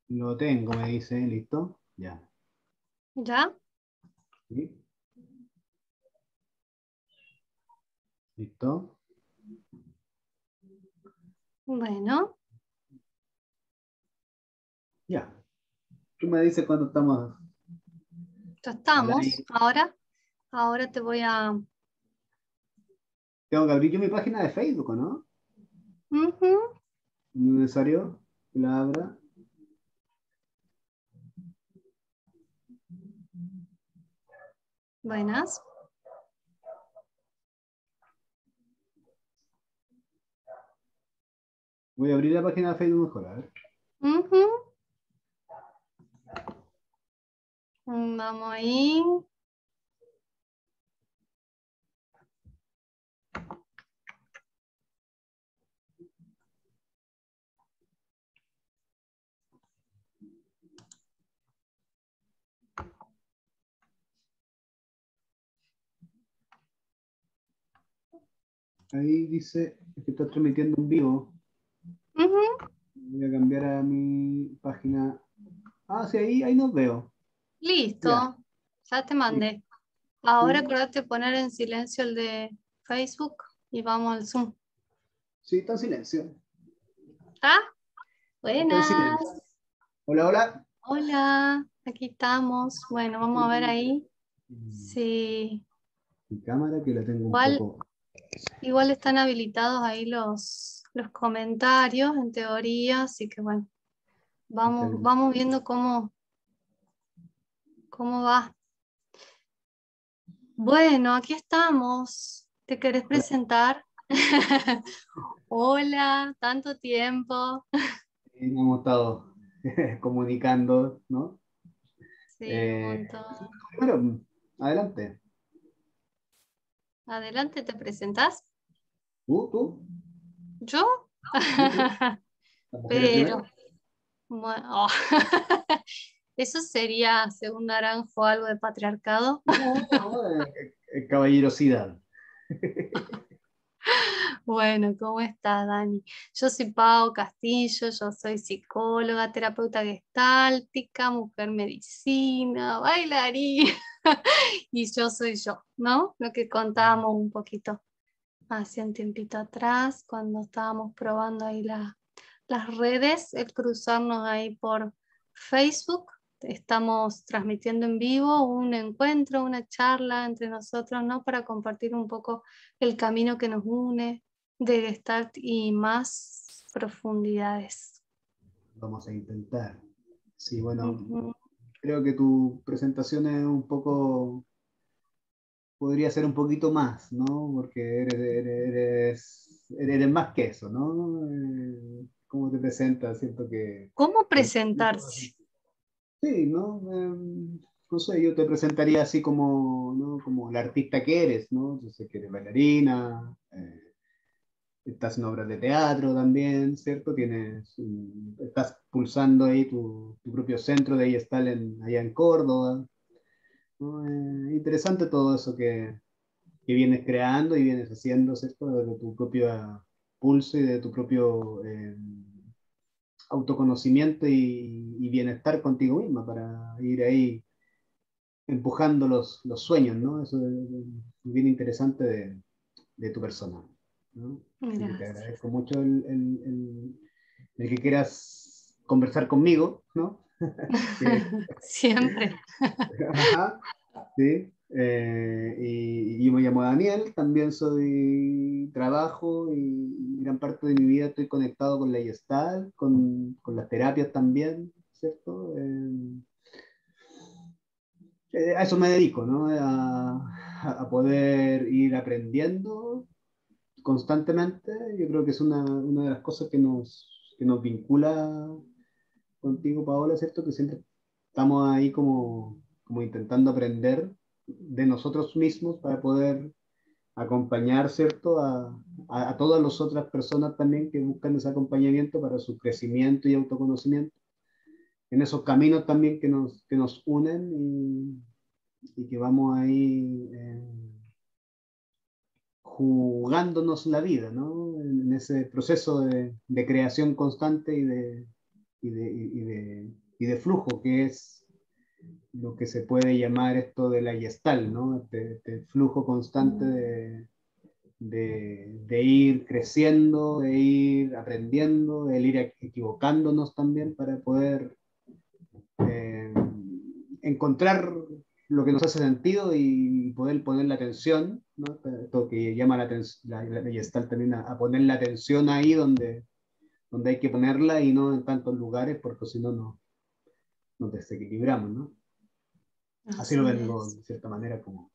Lo tengo, me dice, listo. Ya. ¿Ya? ¿Sí? ¿Listo? Bueno, Ya. Tú me dices cuando estamos ya al estamos. aire. Ahora te voy a... Tengo que abrir yo mi página de Facebook, ¿no? Ujú. No es necesario que la abra. Buenas. Voy a abrir la página de Facebook mejor, a ver. Ujú. Vamos ahí. Ahí dice que está transmitiendo en vivo. Ujú. Voy a cambiar a mi página. Ah, sí, ahí nos veo. Ya. Listo. Ya te mandé. Ahora Sí, acuérdate de poner en silencio el de Facebook y vamos al Zoom. sí, está en silencio. ¿Está? Está en Buenas. silencio. Hola, hola. Hola, aquí estamos. Bueno, vamos a ver ahí. Sí, Mi cámara que la tengo un igual, poco. igual están habilitados ahí los comentarios en teoría, así que bueno, vamos viendo cómo va. Bueno, aquí estamos. ¿Te querés presentar? Hola, tanto tiempo. Hemos estado comunicando, ¿no? Sí, un Eh, montón. bueno, adelante. Adelante, ¿te presentás? ¿Tú? ¿Yo? ¿Sí, tú? ¿Las mujeres Pero, primero? bueno, oh. Eso sería, según Naranjo, algo de patriarcado. No, no, caballerosidad. Bueno, ¿cómo estás, Dani? Yo soy Pau Castillo, yo soy psicóloga, terapeuta gestáltica, mujer medicina, bailarina, y yo soy yo, ¿no? Lo que contábamos un poquito hace un tiempito atrás, cuando estábamos probando ahí las redes, el cruzarnos ahí por Facebook. Estamos transmitiendo en vivo un encuentro, una charla entre nosotros, ¿no? Para compartir un poco el camino que nos une de Gestalt y más profundidades. Vamos a intentar. Sí, bueno, Ujú. creo que tu presentación es un poco, podría ser un poquito más, ¿no? Porque eres más que eso, ¿no? ¿Cómo te presentas? Siento que ¿Cómo hay mucho. presentarse? Sí, ¿no? No sé, yo te presentaría así como, ¿no? Como la artista que eres, ¿no? Yo sé que eres bailarina, estás en obras de teatro también, ¿cierto? Estás pulsando ahí tu propio centro de ahí está allá en Córdoba, ¿no? Interesante todo eso que vienes creando y vienes haciendo, ¿cierto? De tu propio pulso y de tu propio autoconocimiento y bienestar contigo misma para ir ahí empujando los sueños, ¿no? Eso es bien interesante de tu persona, ¿no? Así que te Gracias. agradezco mucho el que quieras conversar conmigo, ¿no? Que, Siempre. ajá, sí. Y yo me llamo Daniel, también trabajo y gran parte de mi vida estoy conectado con la Gestalt, con las terapias también, ¿cierto? A eso me dedico, ¿no? A poder ir aprendiendo constantemente. Yo creo que es una de las cosas que nos vincula contigo, Paola, ¿cierto? Que siempre estamos ahí como intentando aprender de nosotros mismos para poder acompañar, ¿cierto? A todas las otras personas también que buscan ese acompañamiento para su crecimiento y autoconocimiento. En esos caminos también que nos unen y que vamos ahí jugándonos la vida, ¿no? En ese proceso de creación constante y de flujo, que es lo que se puede llamar esto de la Gestalt, ¿no? Este flujo constante de ir creciendo, de ir aprendiendo, de ir equivocándonos también para poder eh, encontrar lo que nos hace sentido y poder poner la atención, ¿no? Esto que llama la atención, la Gestalt también a poner la atención ahí donde hay que ponerla y no en tantos lugares, porque si no nos desequilibramos, ¿no? Así lo Así vengo, es. de cierta manera, como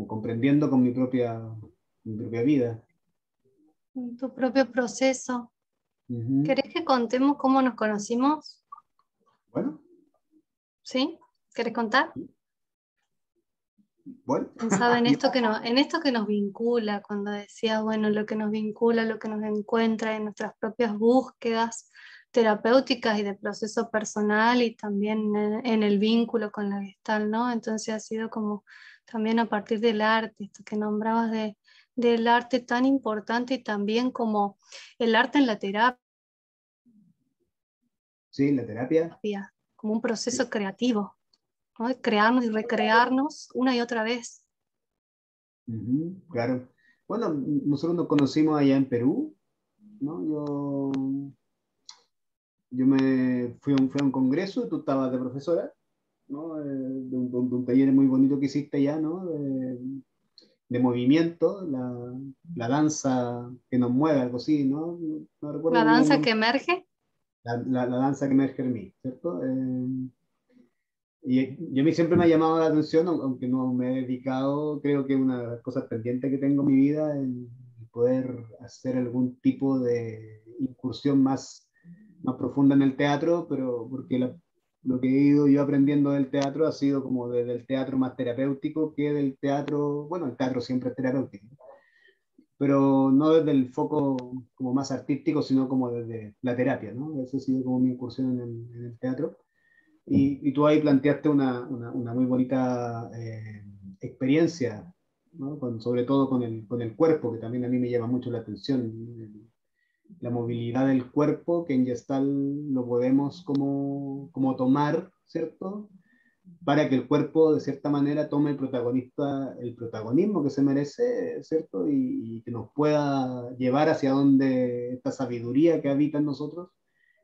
comprendiendo con mi propia vida. Tu propio proceso. Ujú. ¿Querés que contemos cómo nos conocimos? Bueno, ¿Sí? ¿Querés contar? bueno, Pensaba en esto que nos vincula, cuando decía, bueno, lo que nos vincula, lo que nos encuentra en nuestras propias búsquedas terapéuticas y de proceso personal y también en el vínculo con la Gestalt, ¿no? Entonces ha sido como también a partir del arte, esto que nombrabas del arte tan importante y también como el arte en la terapia, sí, la terapia, como un sí. proceso creativo, ¿no? De crearnos y recrearnos una y otra vez. Ujú, claro. Bueno, nosotros nos conocimos allá en Perú, ¿no? Yo fui a un congreso y tú estabas de profesora, ¿no? De un taller muy bonito que hiciste allá, ¿no? De movimiento, la danza que nos mueve, algo así, ¿no? No recuerdo La muy bien el danza que nombre. emerge. La danza que emerge en mí, ¿cierto? Y a mí siempre me ha llamado la atención, aunque no me he dedicado, creo que una de las cosas pendientes que tengo en mi vida es el poder hacer algún tipo de incursión más profunda en el teatro, pero porque lo que he ido yo aprendiendo del teatro ha sido como desde el teatro más terapéutico que del teatro, bueno, el teatro siempre es terapéutico, pero no desde el foco como más artístico, sino como desde la terapia, ¿no? Esa ha sido como mi incursión en el teatro. Y tú ahí planteaste una muy bonita experiencia, ¿no? Sobre todo con el cuerpo, que también a mí me llama mucho la atención. La movilidad del cuerpo, que en Gestalt lo podemos como tomar, ¿cierto? Para que el cuerpo, de cierta manera, tome el protagonismo que se merece, ¿cierto? Y que nos pueda llevar hacia donde esta sabiduría que habita en nosotros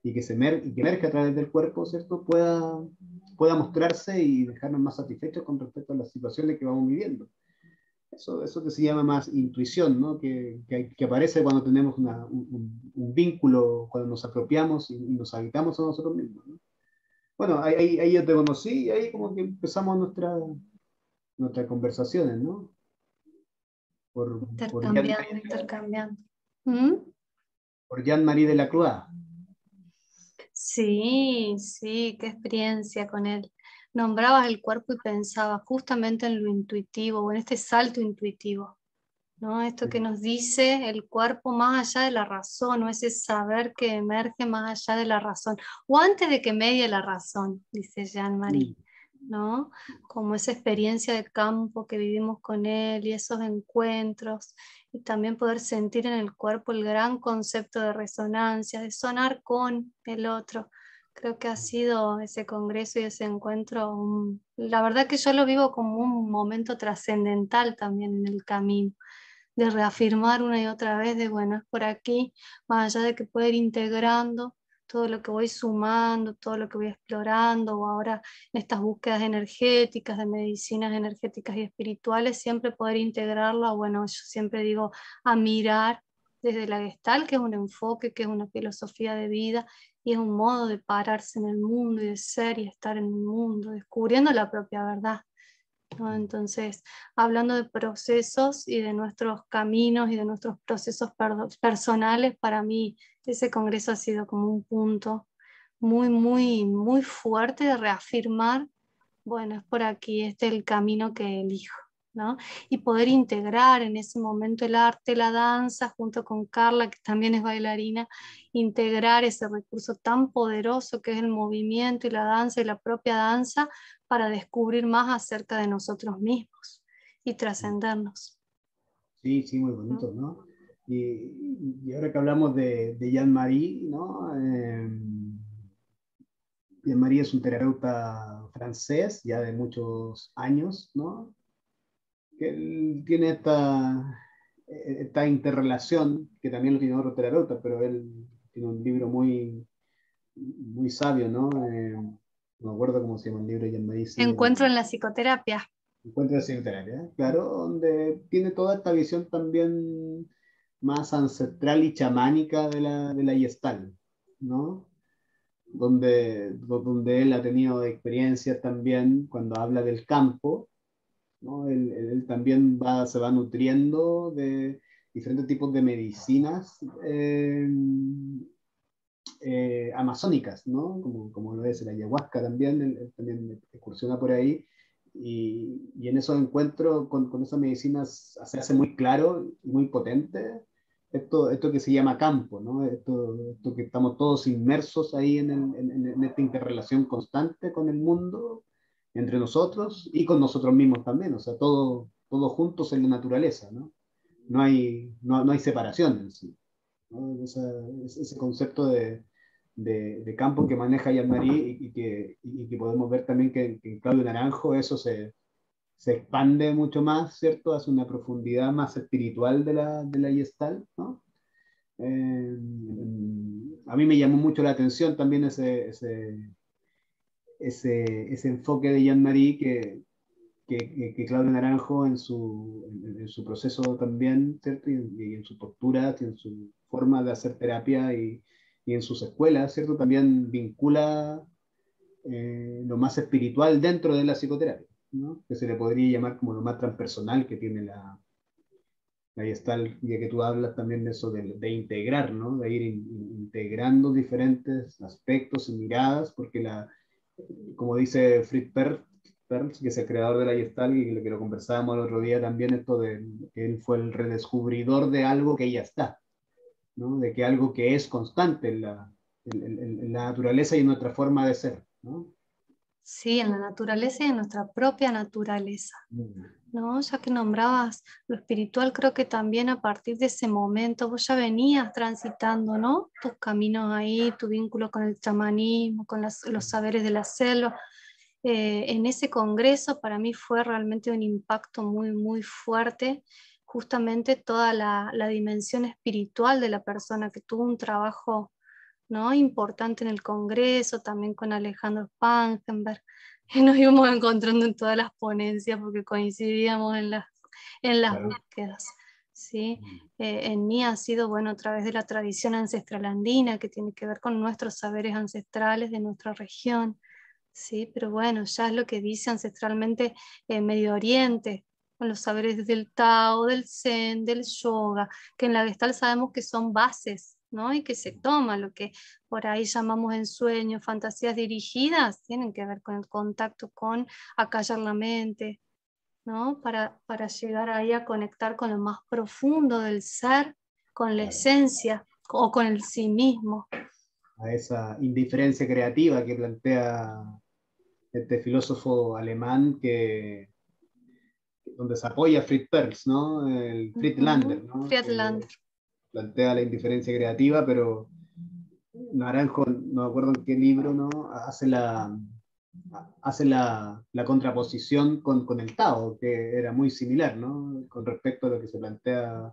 y que emerge a través del cuerpo, ¿cierto? Pueda mostrarse y dejarnos más satisfechos con respecto a las situaciones que vamos viviendo. Eso que se llama más intuición, ¿no? Que aparece cuando tenemos un vínculo, cuando nos apropiamos y nos habitamos a nosotros mismos, ¿no? Bueno, ahí yo te conocí y ahí como que empezamos nuestras conversaciones, ¿no? Por Intercambiando, intercambiando. ¿Mm? Jean-Marie Delacroix. Sí, sí, qué experiencia con él. Nombrabas el cuerpo y pensaba justamente en lo intuitivo, o en este salto intuitivo, ¿no? Esto que nos dice el cuerpo más allá de la razón, o ese saber que emerge más allá de la razón, o antes de que medie la razón, dice Jean-Marie, Mm. ¿no? Como esa experiencia de campo que vivimos con él y esos encuentros, y también poder sentir en el cuerpo el gran concepto de resonancia, de sonar con el otro. Creo que ha sido ese congreso y ese encuentro, la verdad que yo lo vivo como un momento trascendental también en el camino, de reafirmar una y otra vez de, bueno, es por aquí, más allá de que puedo ir integrando todo lo que voy sumando, todo lo que voy explorando, o ahora en estas búsquedas energéticas, de medicinas energéticas y espirituales, siempre poder integrarlo a, bueno, yo siempre digo, a mirar desde la Gestalt, que es un enfoque, que es una filosofía de vida, y es un modo de pararse en el mundo y de ser y estar en el mundo, descubriendo la propia verdad, ¿no? Entonces, hablando de procesos y de nuestros caminos y de nuestros procesos personales, para mí ese congreso ha sido como un punto muy, muy, muy fuerte de reafirmar, bueno, es por aquí, este es el camino que elijo, ¿no? Y poder integrar en ese momento el arte, la danza, junto con Carla, que también es bailarina, integrar ese recurso tan poderoso que es el movimiento y la danza y la propia danza para descubrir más acerca de nosotros mismos y trascendernos, Sí, sí, muy ¿no? bonito, ¿no? Y ahora que hablamos de Jean-Marie, ¿no? Jean-Marie es un terapeuta francés ya de muchos años, ¿no? Que él tiene esta interrelación, que también lo tiene otro terapeuta, pero él tiene un libro muy sabio, ¿no? No me acuerdo cómo se llama el libro, Jean-Marie, sí, Encuentro en la psicoterapia. Encuentro de psicoterapia, ¿eh? Claro, donde tiene toda esta visión también más ancestral y chamánica de la Gestalt, ¿no? Donde él ha tenido experiencias también cuando habla del campo, ¿no? Él también se va nutriendo de diferentes tipos de medicinas amazónicas, ¿no? Como lo es el ayahuasca también, él también excursiona por ahí, y en esos encuentros con esas medicinas se hace muy claro y muy potente esto que se llama campo, ¿no? Esto que estamos todos inmersos ahí en esta interrelación constante con el mundo, entre nosotros y con nosotros mismos también, o sea, todos juntos en la naturaleza, ¿no? No hay separación en sí, ¿no? Ese concepto de campo que maneja Jean-Marie y que podemos ver también que en Claudio Naranjo eso se expande mucho más, ¿cierto? Hace una profundidad más espiritual de la Gestalt, ¿no? A mí me llamó mucho la atención también ese enfoque de Jean-Marie que Claudio Naranjo en su proceso también, ¿cierto? Y en su postura, y en su forma de hacer terapia y en sus escuelas, ¿cierto? También vincula lo más espiritual dentro de la psicoterapia, ¿no? Que se le podría llamar como lo más transpersonal que tiene la Gestalt, ya que tú hablas también de eso de integrar, ¿no? De ir integrando diferentes aspectos y miradas, porque como dice Fritz Perls, que es el creador de la Gestalt y que lo conversábamos el otro día también, esto de que él fue el redescubridor de algo que ya está, ¿no? De que algo que es constante en la naturaleza y en nuestra forma de ser, ¿no? Sí, en la naturaleza y en nuestra propia naturaleza. ¿No? Ya que nombrabas lo espiritual, creo que también a partir de ese momento vos ya venías transitando, ¿no? Tus caminos ahí, tu vínculo con el chamanismo, con los saberes de la selva. En ese congreso para mí fue realmente un impacto muy, muy fuerte, justamente toda la dimensión espiritual de la persona que tuvo un trabajo, ¿no? Importante en el congreso, también con Alejandro Spangenberg, y nos íbamos encontrando en todas las ponencias porque coincidíamos en las Claro. búsquedas. ¿Sí? En mí ha sido, bueno, a través de la tradición ancestral andina, que tiene que ver con nuestros saberes ancestrales de nuestra región, ¿sí? Pero bueno, ya es lo que dice ancestralmente Medio Oriente, con los saberes del Tao, del Zen, del yoga, que en la Gestalt sabemos que son bases, ¿no? Y que se toma lo que por ahí llamamos ensueños, fantasías dirigidas, tienen que ver con el contacto con acallar la mente, ¿no? Para llegar ahí a conectar con lo más profundo del ser, con la Claro. esencia o con el sí mismo. A esa indiferencia creativa que plantea este filósofo alemán donde se apoya Fritz Perls, ¿no? El Fritz Ujú. Lander, ¿no? Que Friedlander. plantea la indiferencia creativa, pero Naranjo, no me acuerdo en qué libro, ¿no? Hace la contraposición con el Tao, que era muy similar, ¿no? Con respecto a lo que se plantea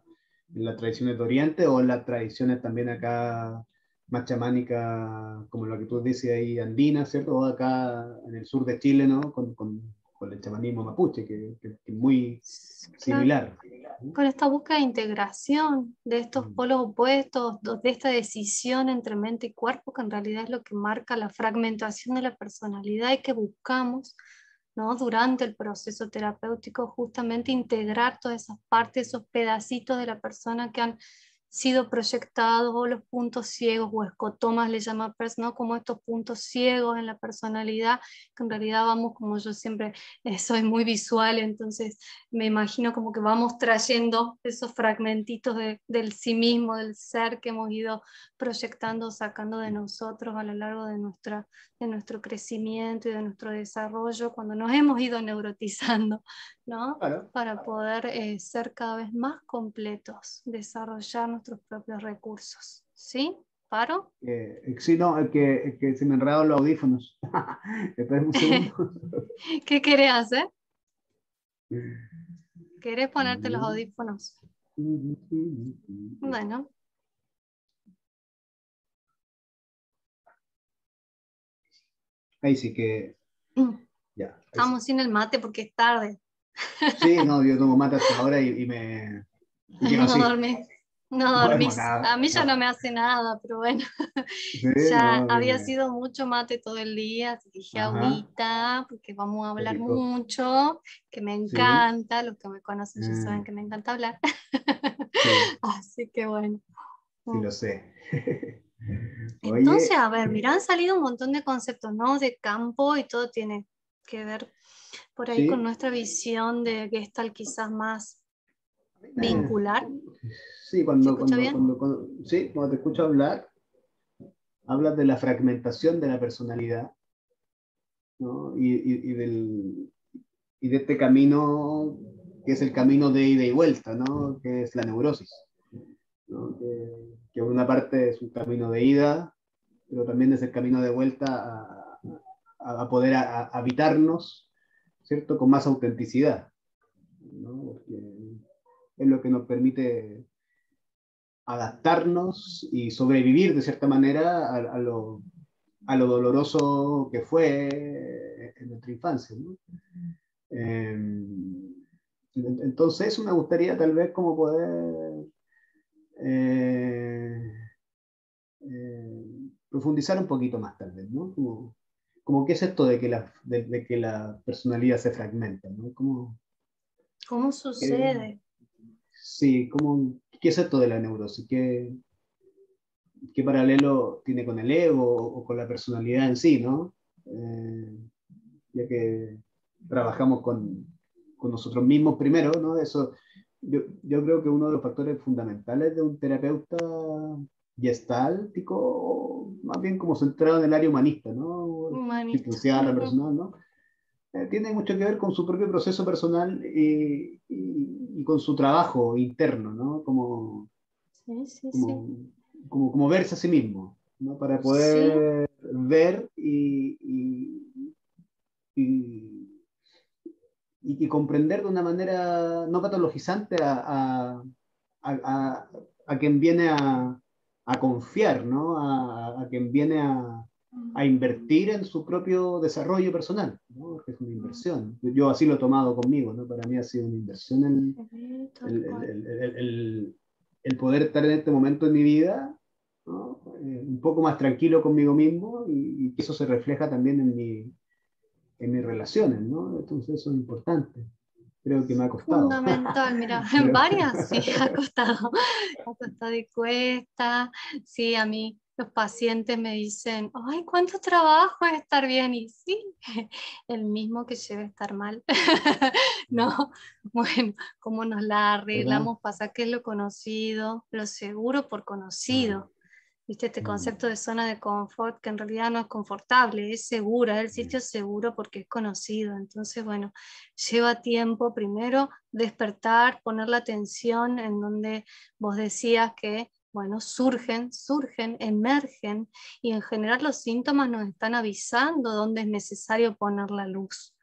en las tradiciones de Oriente o en las tradiciones también acá más chamánicas, como lo que tú dices ahí, andina, ¿cierto? O acá en el sur de Chile, ¿no? Con el chamanismo mapuche, que es muy Claro, similar. con esta búsqueda de integración de estos polos opuestos, de esta decisión entre mente y cuerpo, que en realidad es lo que marca la fragmentación de la personalidad y que buscamos, ¿no? Durante el proceso terapéutico, justamente integrar todas esas partes, esos pedacitos de la persona que han sido proyectados, o los puntos ciegos o escotomas le llama Peirce, ¿no? Como estos puntos ciegos en la personalidad, que en realidad vamos, como yo siempre soy muy visual, entonces me imagino como que vamos trayendo esos fragmentitos del sí mismo, del ser que hemos ido proyectando, sacando de nosotros a lo largo de nuestro crecimiento y de nuestro desarrollo, cuando nos hemos ido neurotizando, ¿no? Claro. Para poder ser cada vez más completos, desarrollar nuestros propios recursos, ¿sí? ¿Paro? Sí, no, el que se me enredaron los audífonos. Espera un segundo. ¿Qué querés hacer? ¿Querés ponerte los audífonos? Bueno, Ahí sí que, ya, ahí sí. estamos sin el mate porque es tarde. Sí, no, yo tomo mate hasta ahora y me y quedo No así. dormís, no Bueno, dormís. A nada, mí ya no no, me hace nada, pero bueno, sí, ya no, había dime. sido mucho mate todo el día, así que dije Ajá, agüita, porque vamos a qué hablar rico. mucho, que me Sí, encanta, los que me conocen ya saben que me encanta hablar. sí, Así que bueno. sí lo sé. Entonces, Oye, a ver, mira, han salido un montón de conceptos, ¿no? De campo y todo tiene que ver por ahí con sí, nuestra visión de Gestalt quizás más eh, vincular. sí, ¿Se escucha bien? sí, cuando te escucho hablar, hablas de la fragmentación de la personalidad, ¿no? Y de este camino que es el camino de ida y vuelta, ¿no? Que es la neurosis, ¿no? Que por una parte es un camino de ida, pero también es el camino de vuelta a poder habitarnos, ¿cierto? Con más autenticidad, ¿no? Porque es lo que nos permite adaptarnos y sobrevivir de cierta manera a lo doloroso que fue en nuestra infancia, ¿no? Eh, entonces eso me gustaría tal vez como poder eh, profundizar un poquito más tal vez, ¿no? Como qué es esto de que la personalidad se fragmenta, ¿no? ¿Cómo Eh, sucede? sí, ¿qué es esto de la neurosis? ¿Qué paralelo tiene con el ego o con la personalidad en sí, ¿no? Ya que trabajamos con nosotros mismos primero, ¿no? Eso, yo creo que uno de los factores fundamentales de un terapeuta gestáltico, o más bien como centrado en el área humanista, ¿no? Humanista. Asistencial, Ujú. personal, ¿no? Tiene mucho que ver con su propio proceso personal y con su trabajo interno, ¿no? Sí, sí, sí. Como, como verse a sí mismo, ¿no? Para Sí, poder ver y, y comprender de una manera no patologizante a, a quien viene a confiar, ¿no? A quien viene a invertir en su propio desarrollo personal, ¿no? Que es una inversión. Yo así lo he tomado conmigo, ¿no? Para mí ha sido una inversión sí, tal el, el, cual. el, el poder estar en este momento de mi vida, ¿no? Un poco más tranquilo conmigo mismo y que eso se refleja también en mis relaciones, ¿no? Entonces eso es importante. Creo que me ha costado. Fundamental, mira, en Pero, varias sí ha costado y cuesta. Sí, a mí los pacientes me dicen, ay, cuánto trabajo es estar bien. Y sí, el mismo que lleve a estar mal. No, bueno, cómo nos la ¿verdad? arreglamos, pasa que es lo conocido, lo seguro por Mm, conocido. ¿Viste? Este mm, concepto de zona de confort que en realidad no es confortable, es segura, es el mm, sitio seguro porque es conocido. Entonces, bueno, lleva tiempo primero despertar, poner la atención en donde vos decías que, bueno, surgen, emergen y en general los síntomas nos están avisando dónde es necesario poner la luz.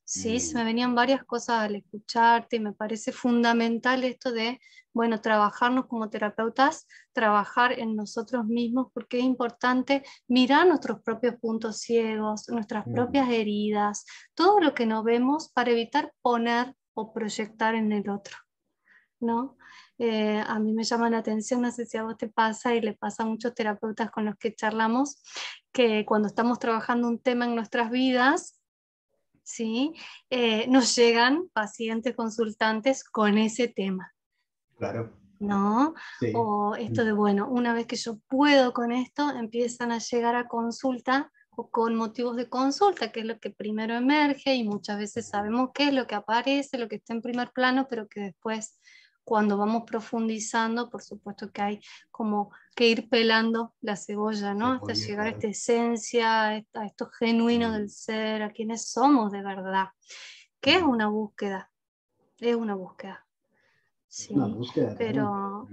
Sí, se me mm, venían varias cosas al escucharte y me parece fundamental esto de, bueno, trabajarnos como terapeutas, trabajar en nosotros mismos, porque es importante mirar nuestros propios puntos ciegos, nuestras mm. propias heridas, todo lo que no vemos para evitar poner o proyectar en el otro, ¿no? A mí me llama la atención, no sé si a vos te pasa y le pasa a muchos terapeutas con los que charlamos, que cuando estamos trabajando un tema en nuestras vidas, ¿sí? Nos llegan pacientes consultantes con ese tema, Claro, ¿no? sí. O esto de, Mm, bueno, una vez que yo puedo con esto, empiezan a llegar a consulta o con motivos de consulta, que es lo que primero emerge y muchas veces sabemos qué es lo que aparece, lo que está en primer plano, pero que después, cuando vamos profundizando, por supuesto que hay como que ir pelando la cebolla, ¿no? Hasta cebolla, llegar a esta claro. esencia, a esto genuino del Mm, ser, a quienes somos de verdad, que mm, es una búsqueda, ¿sí? No, búsqueda, claro.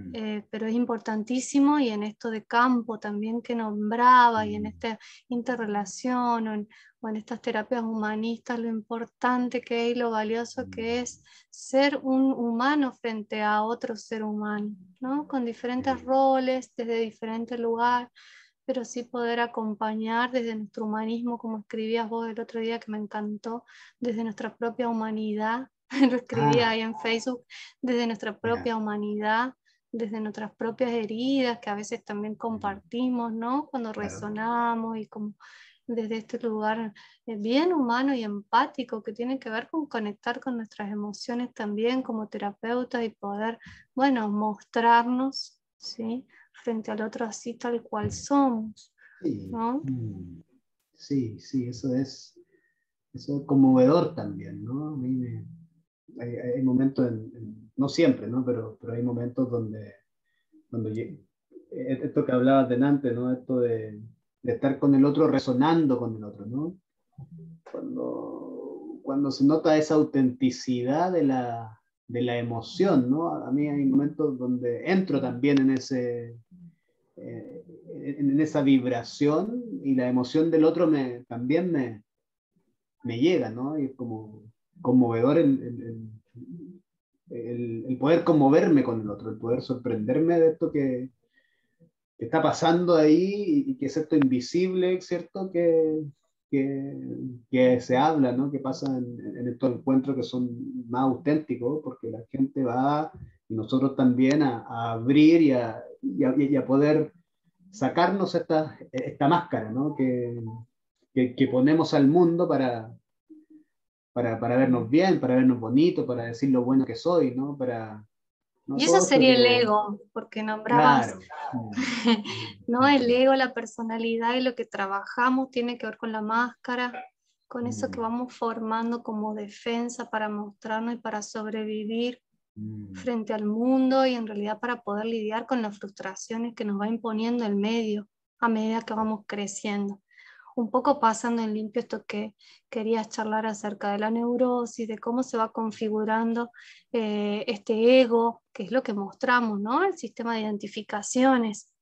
Pero es importantísimo, y en esto de campo también que nombraba, y en Mm, esta interrelación o en estas terapias humanistas, lo importante que es y lo valioso que es ser un humano frente a otro ser humano, ¿no? Con diferentes roles, desde diferentes lugares, pero sí poder acompañar desde nuestro humanismo, como escribías vos el otro día, que me encantó, desde nuestra propia humanidad, lo escribía Ah, ahí en Facebook, desde nuestra ya. propia humanidad, desde nuestras propias heridas, que a veces también compartimos, ¿no? Cuando Claro. resonamos, y como desde este lugar bien humano y empático, que tiene que ver con conectar con nuestras emociones también como terapeutas, y poder, bueno, mostrarnos, ¿sí? Frente al otro así tal cual somos, Sí. ¿no? Sí, sí, eso es conmovedor también, ¿no? A mí hay momentos, no siempre, ¿no? Pero hay momentos esto que hablabas delante, ¿no? Esto de estar con el otro, resonando con el otro, ¿no? Cuando se nota esa autenticidad de la emoción, ¿no? A mí hay momentos donde entro también en esa vibración, y la emoción del otro también me llega, ¿no? Y es como conmovedor el poder conmoverme con el otro, el poder sorprenderme de esto que está pasando ahí, y que es esto invisible, ¿cierto? Que, que se habla, ¿no? Que pasa en estos encuentros que son más auténticos, porque la gente va, y nosotros también, a abrir y a poder sacarnos esta máscara, ¿no? Que ponemos al mundo para vernos bien, para vernos bonitos, para decir lo bueno que soy, ¿no? ¿No? Y eso Todo esto sería el que, ego, porque nombrabas, claro. ¿no? El ego, la personalidad, y lo que trabajamos tiene que ver con la máscara, con eso que vamos formando como defensa para mostrarnos y para sobrevivir frente al mundo, y en realidad para poder lidiar con las frustraciones que nos va imponiendo el medio a medida que vamos creciendo. Un poco pasando en limpio esto que querías charlar acerca de la neurosis, de cómo se va configurando este ego, que es lo que mostramos, ¿no? El sistema de identificaciones,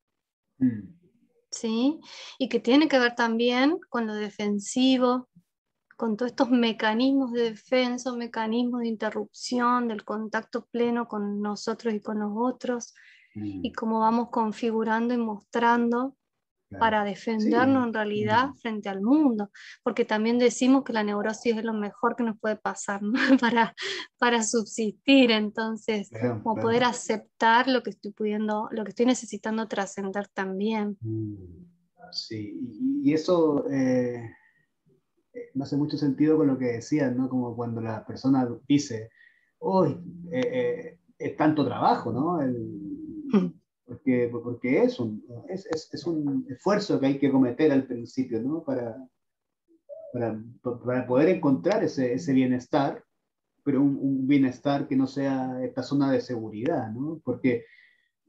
¿sí? Y que tiene que ver también con lo defensivo, con todos estos mecanismos de defensa, mecanismos de interrupción del contacto pleno con nosotros y con los otros, y cómo vamos configurando y mostrando Claro. para defendernos Sí. en realidad frente al mundo, porque también decimos que la neurosis es lo mejor que nos puede pasar, ¿no? para subsistir, entonces, Claro, como claro. poder aceptar lo que estoy pudiendo, lo que estoy necesitando trascender también. Sí, y eso me hace mucho sentido con lo que decías, ¿no? Como cuando la persona dice, hoy es tanto trabajo, ¿no? Porque es un esfuerzo que hay que cometer al principio, ¿no? Para poder encontrar ese bienestar, pero un bienestar que no sea esta zona de seguridad, ¿no? Porque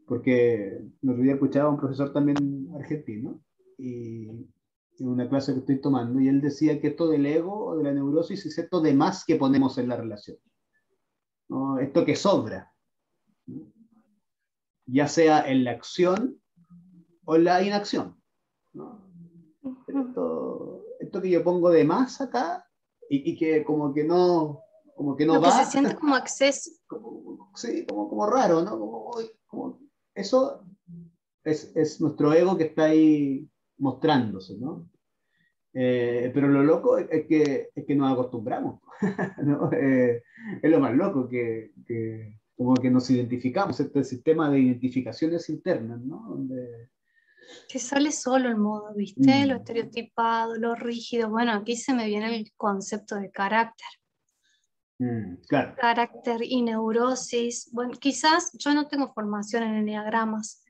me olvidé, escuchaba a un profesor también argentino, y en una clase que estoy tomando, y él decía que esto del ego o de la neurosis es esto de más que ponemos en la relación, ¿no? Esto que sobra, ¿no? Ya sea en la acción o en la inacción, ¿no? Pero esto que yo pongo de más acá, y que como que no Lo que se va, siente como exceso. sí, como raro, ¿no? Eso es nuestro ego que está ahí mostrándose, ¿no? Pero lo loco es que nos acostumbramos, ¿no? Es lo más loco, que como que nos identificamos, este sistema de identificaciones internas, ¿no? Que sale solo el modo, ¿viste? Lo Mm, estereotipado, lo rígido. Bueno, aquí se me viene el concepto de carácter. claro. Carácter y neurosis. Bueno, quizás yo no tengo formación en enneagramas.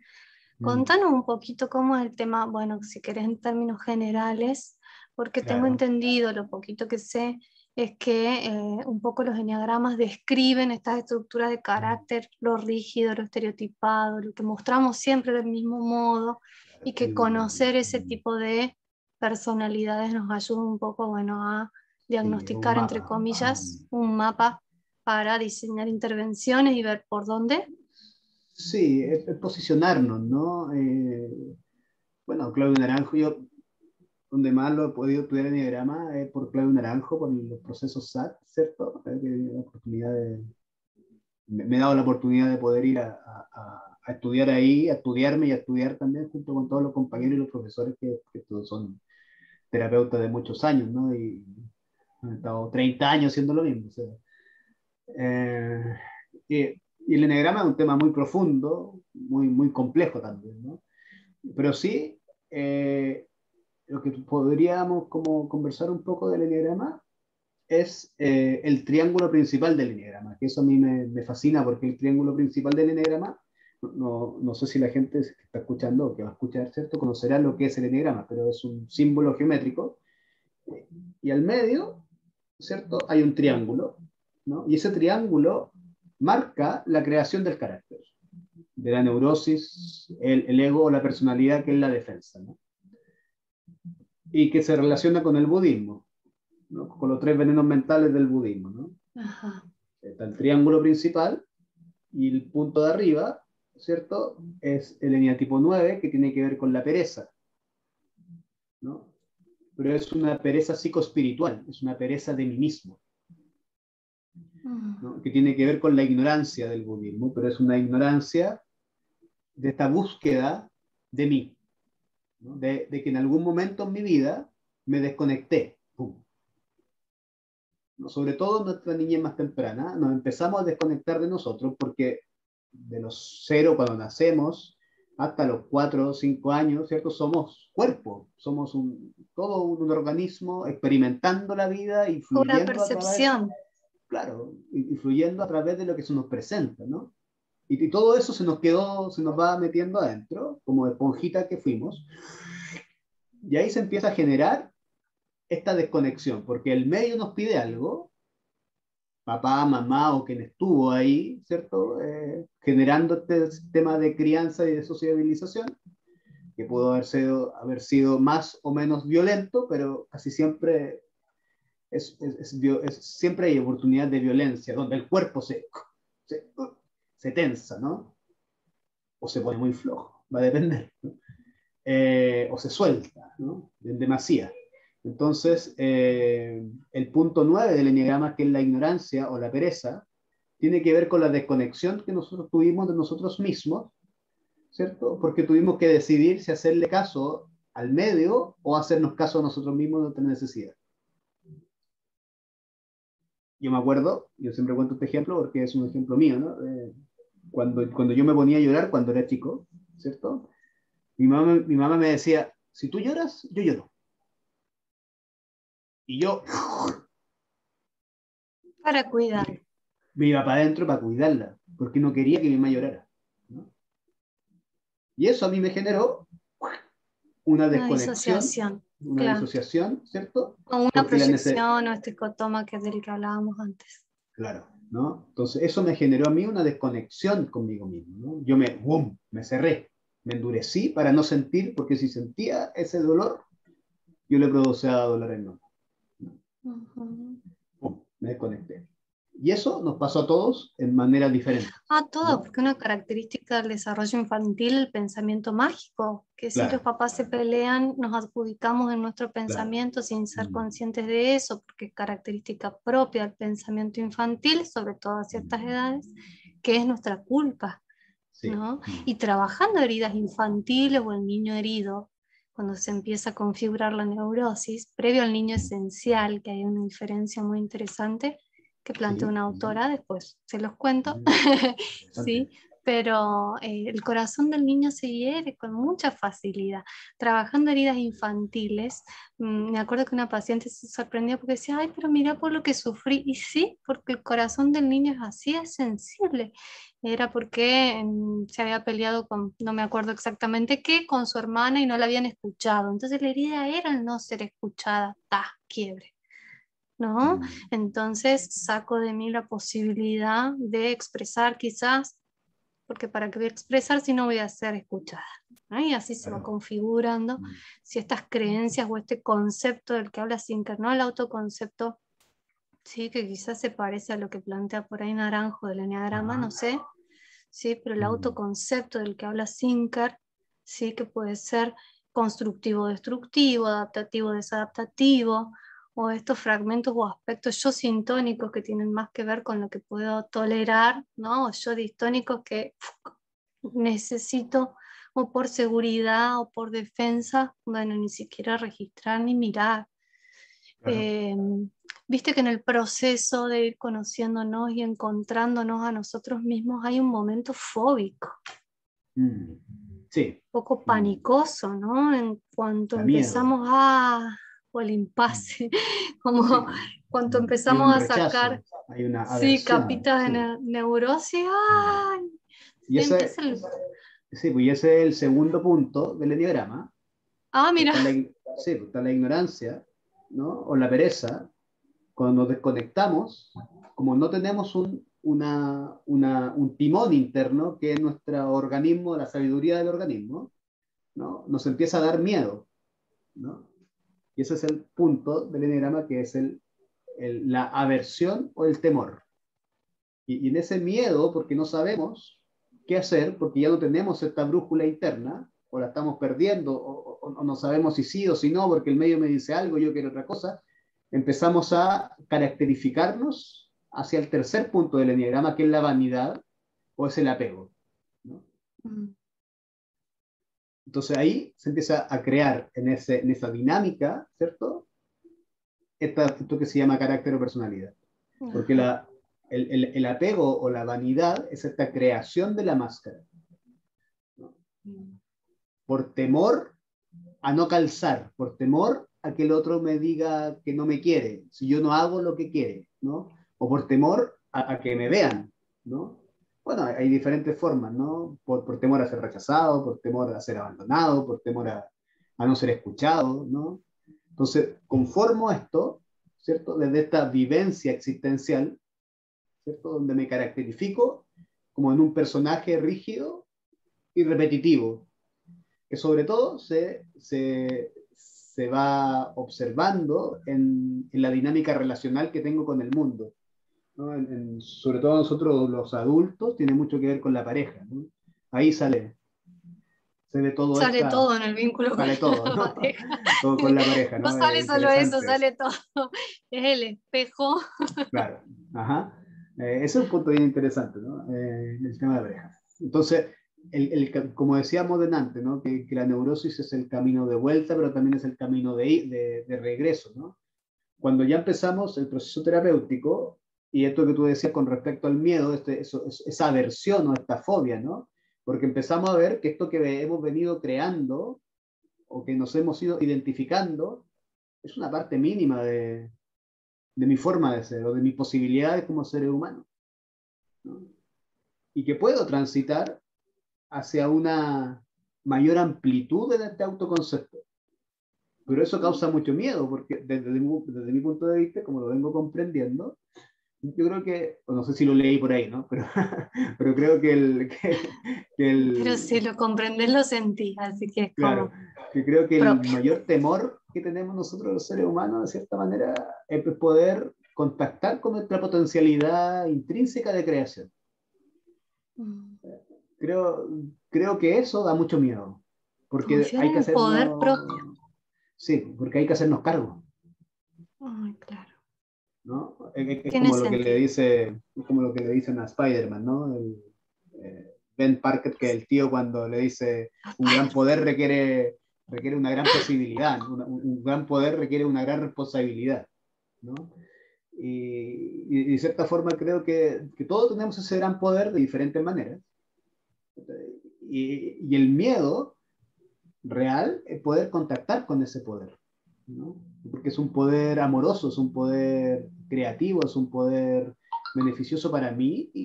Mm, Contanos un poquito cómo es el tema, bueno, si querés en términos generales, porque tengo claro. entendido, lo poquito que sé, es que un poco los enneagramas describen estas estructuras de carácter, lo rígido, lo estereotipado, lo que mostramos siempre del mismo modo, y que conocer ese tipo de personalidades nos ayuda un poco, bueno, a Sí, es un diagnosticar, entre mapa. comillas, un mapa para diseñar intervenciones y ver por dónde. Sí, es posicionarnos, ¿no? Bueno, Claudio Naranjo, yo donde más lo he podido estudiar en diagrama es por Claudio Naranjo, por los procesos SAT, ¿cierto? La oportunidad me he dado la oportunidad de poder ir a estudiar ahí, a estudiarme y a estudiar también junto con todos los compañeros y los profesores que todos son terapeutas de muchos años, ¿no? Y han estado 30 años haciendo lo mismo. O sea, eh, y el eneagrama es un tema muy profundo, muy complejo también, ¿no? Pero sí, lo que podríamos como conversar un poco del eneagrama es el triángulo principal del eneagrama, que eso a mí me fascina porque el triángulo principal del eneagrama, no sé si la gente que está escuchando o que va a escuchar, ¿cierto? Conocerá lo que es el eneagrama, pero es un símbolo geométrico y al medio, ¿cierto? Hay un triángulo, ¿no? Y ese triángulo marca la creación del carácter, de la neurosis, el ego o la personalidad, que es la defensa, ¿no? Y que se relaciona con el budismo, ¿no? Con los 3 venenos mentales del budismo, ¿no? Ajá. Está el triángulo principal y el punto de arriba, ¿cierto? Es el eneatipo 9, que tiene que ver con la pereza, ¿no? Pero es una pereza psicoespiritual, es una pereza de mí mismo, ¿no? Que tiene que ver con la ignorancia del budismo, pero es una ignorancia de esta búsqueda de mí, ¿no? De que en algún momento en mi vida me desconecté. ¡Pum! ¿No? Sobre todo en nuestra niñez más temprana, nos empezamos a desconectar de nosotros porque de los 0 cuando nacemos hasta los 4 o 5 años, ¿cierto? Somos cuerpo, somos todo un organismo experimentando la vida y Pura fluyendo a través, percepción. claro, y fluyendo a través de lo que se nos presenta, ¿no? Y todo eso se nos quedó, se nos va metiendo adentro, como esponjita que fuimos, y ahí se empieza a generar esta desconexión, porque el medio nos pide algo, papá, mamá o quien estuvo ahí, ¿cierto? Generando este sistema de crianza y de sociabilización, que pudo haber sido más o menos violento, pero casi siempre siempre hay oportunidad de violencia, donde el cuerpo se, se tensa, ¿no? O se pone muy flojo, va a depender, ¿no? O se suelta, ¿no? En demasía. Entonces, el punto 9 del enneagrama, que es la ignorancia o la pereza, tiene que ver con la desconexión que nosotros tuvimos de nosotros mismos, ¿cierto? Porque tuvimos que decidir si hacerle caso al medio o hacernos caso a nosotros mismos de nuestra necesidad. Yo me acuerdo, yo siempre cuento este ejemplo porque es un ejemplo mío, ¿no? Cuando yo me ponía a llorar cuando era chico, ¿cierto? Mi mamá me decía, si tú lloras, yo lloro. Y yo Para cuidar. me iba para adentro para cuidarla, porque no quería que mi mamá llorara, ¿no? Y eso a mí me generó una Una desconexión, disociación. una Claro. disociación, ¿cierto? O una Porque la necesidad, proyección o este ecotoma que es del que hablábamos antes. claro, ¿no? Entonces eso me generó a mí una desconexión conmigo mismo, ¿no? Yo me cerré, me endurecí para no sentir, porque si sentía ese dolor, yo le producía dolor en no, ¿no? Me desconecté. Y eso nos pasó a todos en maneras diferentes, Todo, ¿no? porque una característica del desarrollo infantil, el pensamiento mágico, que si los Claro, papás se pelean, nos adjudicamos en nuestro claro. pensamiento sin ser Mm, conscientes de eso, porque es característica propia del pensamiento infantil, sobre todo a ciertas mm, edades, que es nuestra culpa, sí. ¿no? Mm, Y trabajando heridas infantiles o el niño herido, cuando se empieza a configurar la neurosis, previo al niño esencial, que hay una diferencia muy interesante que plantea sí. una Mm, autora, después se los cuento, mm, ¿sí? interesante. Pero el corazón del niño se hiere con mucha facilidad. Trabajando heridas infantiles, me acuerdo que una paciente se sorprendió porque decía, ay, pero mira por lo que sufrí. Y sí, porque el corazón del niño es así, es sensible. Era porque se había peleado con, no me acuerdo exactamente qué, con su hermana y no la habían escuchado. Entonces la herida era el no ser escuchada, quiebre, ¿no? Mm, Entonces saco de mí la posibilidad de expresar quizás, porque para qué voy a expresar si no voy a ser escuchada, ¿no? Y así se va claro. configurando Mm, si estas creencias o este concepto del que habla Sinker, ¿no? El autoconcepto Sí, que quizás se parece a lo que plantea por ahí Naranjo del eneagrama, Ajá. no sé, sí, pero el Mm, autoconcepto del que habla Zinker, sí, que puede ser constructivo-destructivo, adaptativo-desadaptativo, o estos fragmentos o aspectos yo sintónicos que tienen más que ver con lo que puedo tolerar, ¿no? O yo distónicos que necesito o por seguridad o por defensa, bueno, ni siquiera registrar ni mirar. claro. Eh, Viste que en el proceso de ir conociéndonos y encontrándonos a nosotros mismos hay un momento fóbico, Mm, sí. un poco Mm, panicoso, ¿no? En cuanto da miedo. empezamos o el Mm, impasse, sí. como cuando Hay empezamos un a sacar, rechazo, hay una sí, aversión. capitas de Sí. neurosis, Mm. ¡ay! Y Sí, ese, empieza el... sí, pues y ese es el segundo punto del enneagrama. Ah, mira, Está sí, pues está la ignorancia, ¿no? O la pereza. Cuando nos desconectamos, como no tenemos un timón interno, que es nuestro organismo, la sabiduría del organismo, ¿no? Nos empieza a dar miedo, ¿no? Y ese es el punto del enneagrama, que es la aversión o el temor. Y en ese miedo, porque no sabemos qué hacer, porque ya no tenemos esta brújula interna, o la estamos perdiendo, o no sabemos si sí o si no, porque el medio me dice algo, yo quiero otra cosa, empezamos a caracterificarnos hacia el tercer punto del enneagrama, que es la vanidad o es el apego, ¿no? mm, Entonces ahí se empieza a crear en esa dinámica, ¿cierto? Esto que se llama carácter o personalidad. Porque ajá, el apego o la vanidad es esta creación de la máscara, ¿no? mm, Por temor a no calzar, por temor a que el otro me diga que no me quiere, si yo no hago lo que quiere, ¿no? O por temor a que me vean, ¿no? Bueno, hay diferentes formas, ¿no? Por temor a ser rechazado, por temor a ser abandonado, por temor a no ser escuchado, ¿no? Entonces, conformo esto, ¿cierto? Desde esta vivencia existencial, ¿cierto? Donde me caracterifico como en un personaje rígido y repetitivo, que sobre todo se va observando en la dinámica relacional que tengo con el mundo, ¿no? Sobre todo nosotros los adultos, tiene mucho que ver con la pareja, ¿no? Ahí se ve todo sale esta, todo en el vínculo con sale todo, la ¿no? pareja. Con la pareja, No ¿no? sale solo eso, Interesante eso. sale todo. Es el espejo. Claro, ajá. Ese es un punto bien interesante, ¿no? El tema de la pareja. Entonces, como decíamos delante, ¿no? Que la neurosis es el camino de vuelta, pero también es el camino de regreso, ¿no? Cuando ya empezamos el proceso terapéutico, y esto que tú decías con respecto al miedo, esa aversión o esta fobia, ¿no? Porque empezamos a ver que esto que hemos venido creando o que nos hemos ido identificando es una parte mínima de mi forma de ser o de mis posibilidades como ser humano, ¿no? Y que puedo transitar hacia una mayor amplitud en este autoconcepto. Pero eso causa mucho miedo, porque desde mi punto de vista, como lo vengo comprendiendo, yo creo que, o no sé si lo leí por ahí, ¿no? Pero creo Pero si lo comprendes, lo sentís, así que es claro, como que creo que el propio. mayor temor que tenemos nosotros los seres humanos, de cierta manera, es poder contactar con nuestra potencialidad intrínseca de creación. Mm. Creo, creo que eso da mucho miedo, porque Confiar hay en que el poder propio. hacernos, sí, porque hay que hacernos cargo, Ay, claro. ¿no? Es Tiene como lo que le sentido. dice, es como lo que le dicen a Spider-Man, ¿no? Ben Parker, que el tío cuando le dice un gran poder requiere una gran posibilidad, un gran poder requiere una gran responsabilidad, ¿no? Y de cierta forma creo que todos tenemos ese gran poder de diferentes maneras. Y el miedo real es poder contactar con ese poder, ¿no? Porque es un poder amoroso, es un poder creativo, es un poder beneficioso para mí y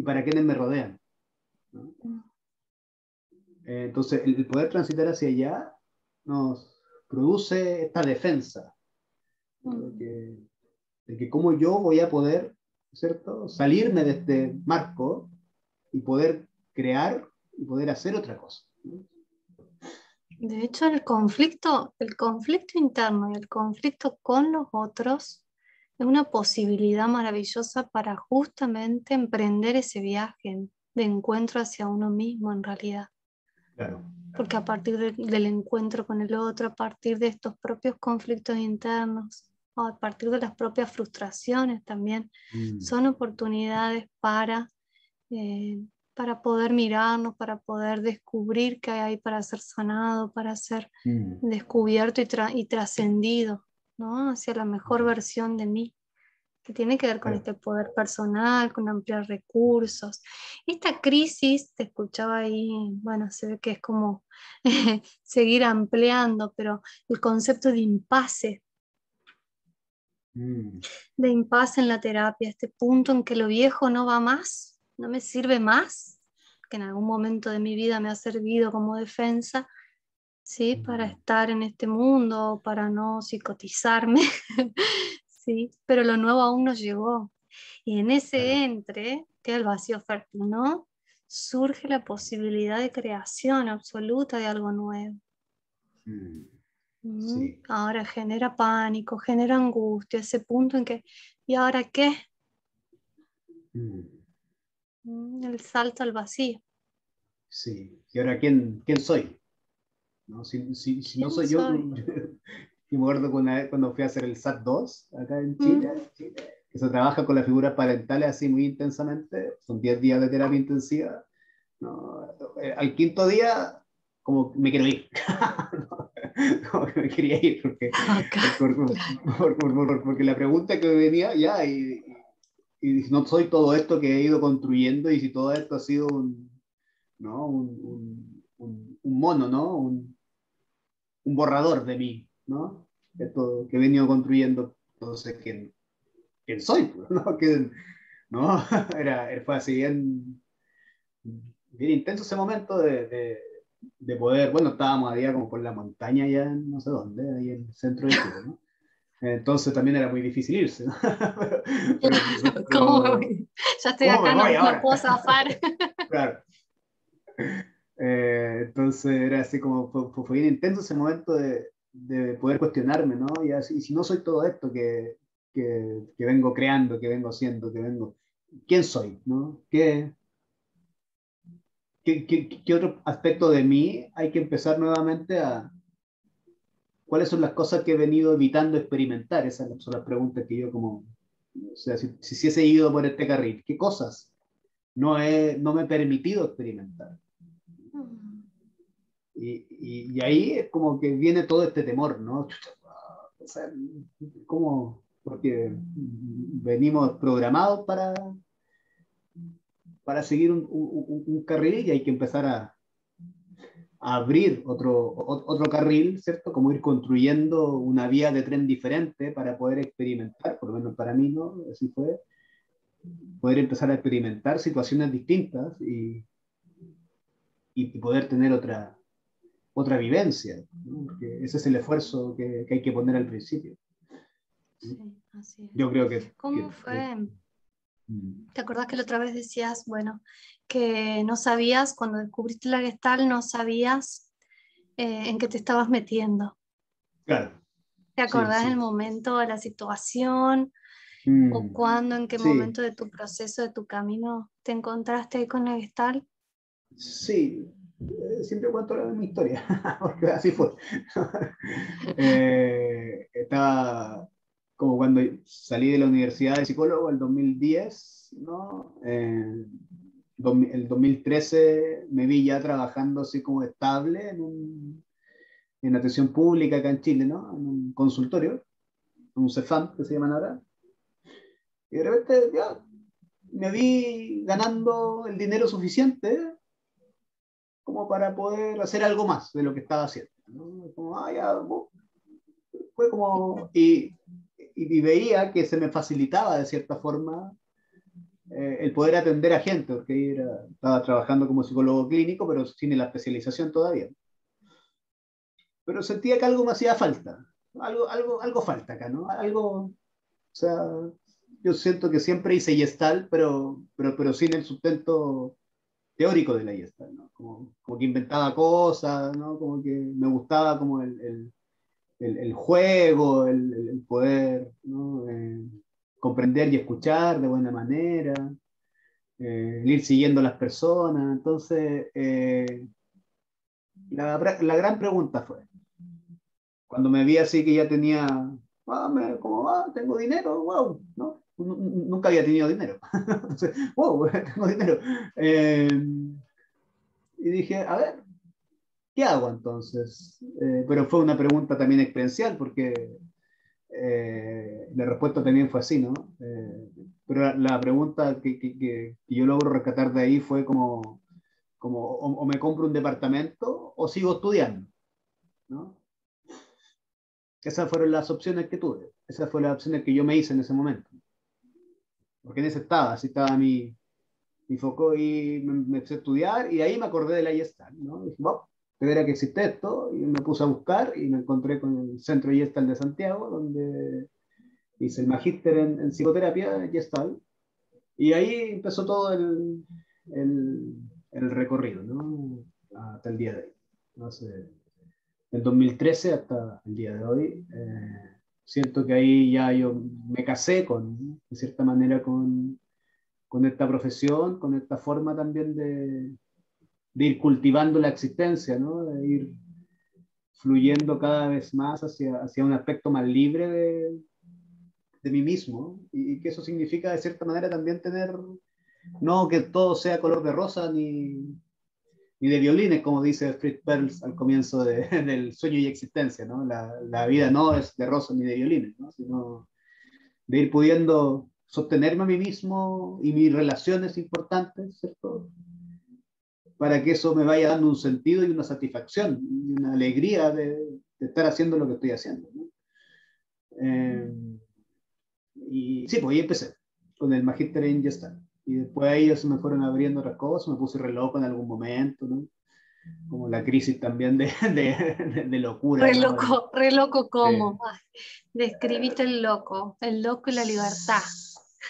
para quienes me rodean, ¿no? Entonces, el poder transitar hacia allá nos produce esta defensa, ¿no? Mm. De que cómo yo voy a poder, ¿cierto?, salirme de este marco y poder crear y poder hacer otra cosa, ¿no? De hecho, el conflicto interno y el conflicto con los otros es una posibilidad maravillosa para justamente emprender ese viaje de encuentro hacia uno mismo en realidad. Claro. Porque a partir del encuentro con el otro, a partir de estos propios conflictos internos, o a partir de las propias frustraciones también, son oportunidades para poder mirarnos, para poder descubrir qué hay ahí para ser sanado, para ser descubierto y trascendido, ¿no? Hacia la mejor versión de mí, que tiene que ver con este poder personal, con ampliar recursos. Esta crisis, te escuchaba ahí, bueno, se ve que es como seguir ampliando, pero el concepto de impasse en la terapia, este punto en que lo viejo no va más, no me sirve más, que en algún momento de mi vida me ha servido como defensa, ¿sí? Para estar en este mundo, para no psicotizarme, ¿sí? Pero lo nuevo aún no llegó. Y en ese entre, que es el vacío fértil, ¿no? Surge la posibilidad de creación absoluta de algo nuevo. Sí. Ahora genera pánico, genera angustia, ese punto en que, ¿y ahora qué? El salto al vacío. Sí. ¿Y ahora quién soy? ¿No? Si no ¿Quién soy yo, soy? yo me acuerdo cuando fui a hacer el SAT 2 acá en Chile, que se trabaja con las figuras parentales así muy intensamente, son 10 días de terapia intensiva. No, al quinto día, como me quiero ir. Como que me quería ir, Acá. porque la pregunta que me venía, ya, y no soy todo esto que he ido construyendo, y si todo esto ha sido ¿no? un mono, ¿no? Un borrador de mí, ¿no? Esto que he venido construyendo, entonces, ¿quién soy? ¿No? ¿No? Fue así bien intenso ese momento de poder, bueno, estábamos a día como por la montaña ya en no sé dónde, ahí en el centro de Chile, ¿no? Entonces también era muy difícil irse, ¿no? ¿Cómo me voy? Ya estoy ¿Cómo me acá, voy no ahora? puedo zafar. Claro. Entonces era así como, fue bien intenso ese momento de poder cuestionarme, ¿no? Y así, y si no soy todo esto que vengo creando, que vengo haciendo, ¿quién soy? ¿No? ¿Qué otro aspecto de mí hay que empezar nuevamente ¿Cuáles son las cosas que he venido evitando experimentar? Esas son las preguntas que yo como, o sea, si he seguido por este carril, ¿qué cosas no me he permitido experimentar? Y ahí es como que viene todo este temor, ¿no? O sea, ¿cómo? Porque venimos programados para seguir un carril, y hay que empezar a abrir otro carril, ¿cierto? Como ir construyendo una vía de tren diferente para poder experimentar, por lo menos para mí, ¿no? Así fue, poder empezar a experimentar situaciones distintas y poder tener otra vivencia, ¿no? Porque ese es el esfuerzo que hay que poner al principio. Sí, así es. Yo creo que, ¿Cómo que, que fue? ¿Te acordás que la otra vez decías, bueno, que no sabías, cuando descubriste la Gestalt, no sabías en qué te estabas metiendo? claro, ¿Te sí, acordás del sí. momento, de la situación, o cuándo, en qué Sí, momento de tu proceso, de tu camino, te encontraste ahí con la Gestalt? sí. Siempre cuento mi historia, porque así fue. Estaba como cuando salí de la universidad de psicólogo el 2010, ¿no? El 2013 me vi ya trabajando así como estable en atención pública acá en Chile, ¿no? En un consultorio, un CEFAM que se llaman ahora. Y de repente ya me vi ganando el dinero suficiente como para poder hacer algo más de lo que estaba haciendo, ¿no? Como, ya, fue como, y veía que se me facilitaba de cierta forma el poder atender a gente, porque estaba trabajando como psicólogo clínico, pero sin la especialización todavía. Pero sentía que algo me hacía falta, algo falta acá, ¿no? O sea, yo siento que siempre hice Gestalt, pero sin el sustento teórico de la Gestalt, ¿no? Como que inventaba cosas, ¿no? Como que me gustaba como el juego, el poder, ¿no? comprender y escuchar de buena manera, el ir siguiendo a las personas. Entonces, la gran pregunta fue, cuando me vi así que ya tenía, ¿cómo va? Tengo dinero, wow, ¿no? Nunca había tenido dinero. Entonces, wow, tengo dinero. Y dije, a ver, ¿qué hago entonces? Pero fue una pregunta también experiencial, porque la respuesta también fue así, ¿no? Pero la pregunta que yo logro rescatar de ahí fue como o me compro un departamento o sigo estudiando, ¿no? Esas fueron las opciones que tuve, esas fueron las opciones que yo me hice en ese momento, porque en ese estaba, así estaba mi foco y me empecé a estudiar y ahí me acordé de la IESTAL, ¿no? Y dije, bueno, de veras que existe esto y me puse a buscar y me encontré con el centro IESTAL de Santiago, donde hice el magíster en psicoterapia IESTAL y ahí empezó todo el, el recorrido, ¿no? Hasta el día de hoy. No sé, del 2013 hasta el día de hoy. Siento que ahí ya yo me casé de cierta manera con esta profesión, con esta forma también de ir cultivando la existencia, ¿no? De ir fluyendo cada vez más hacia un aspecto más libre de mí mismo, y que eso significa de cierta manera también tener, no que todo sea color de rosa ni de violines, como dice Fritz Perls al comienzo del sueño y existencia, ¿no? La vida no es de rosas ni de violines, ¿no? Sino de ir pudiendo sostenerme a mí mismo y mis relaciones importantes, ¿cierto? Para que eso me vaya dando un sentido y una satisfacción y una alegría de estar haciendo lo que estoy haciendo, ¿no? Y sí, pues ahí empecé con el Magister en Gestalt. Y después ahí ya se me fueron abriendo otras cosas, me puse re loco en algún momento, ¿no? Como la crisis también de locura, ¿no? Re loco Eh, como. Ay, describiste el loco y la libertad.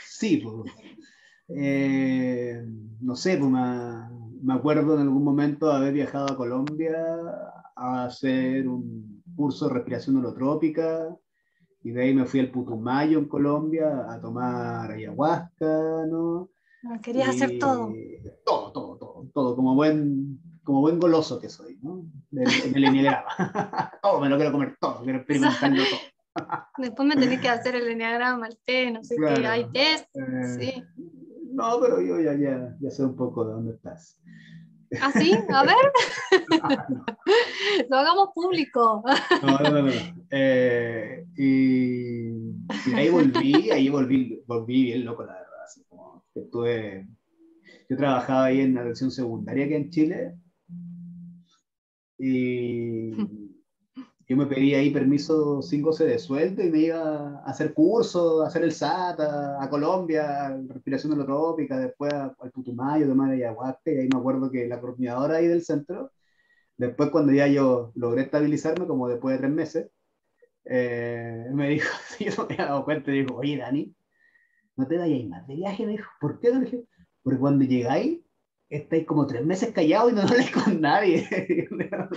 sí, pues, no sé, pues me acuerdo en algún momento de haber viajado a Colombia a hacer un curso de respiración holotrópica y de ahí me fui al Putumayo en Colombia a tomar ayahuasca, ¿no? Querías hacer todo. Y todo, como buen goloso que soy, ¿no? En el enneagrama. Todo, me lo quiero comer todo, quiero experimentarlo todo. Después me tenés que hacer el enneagrama, el test, no sé qué, hay Claro. test, Eh, sí. no, pero yo ya sé un poco de dónde estás. ¿Ah, sí? A ver, No, lo hagamos público. no. Y volví bien loco, la verdad. Así como que yo trabajaba ahí en atención secundaria aquí en Chile y yo me pedí ahí permiso 5 de sueldo y me iba a hacer cursos, a hacer el SAT, a Colombia, respiración holotrópica, después al Putumayo, tomar ayahuasca, y ahí me acuerdo que la coordinadora ahí del centro, después cuando ya yo logré estabilizarme, como después de 3 meses, me dijo, yo no me había dado cuenta, y dijo, oye Dani, no te vayáis más de viaje, me dijo, ¿por qué? Le dije, porque cuando llegáis, estáis como 3 meses callados y no habláis con nadie. Claro,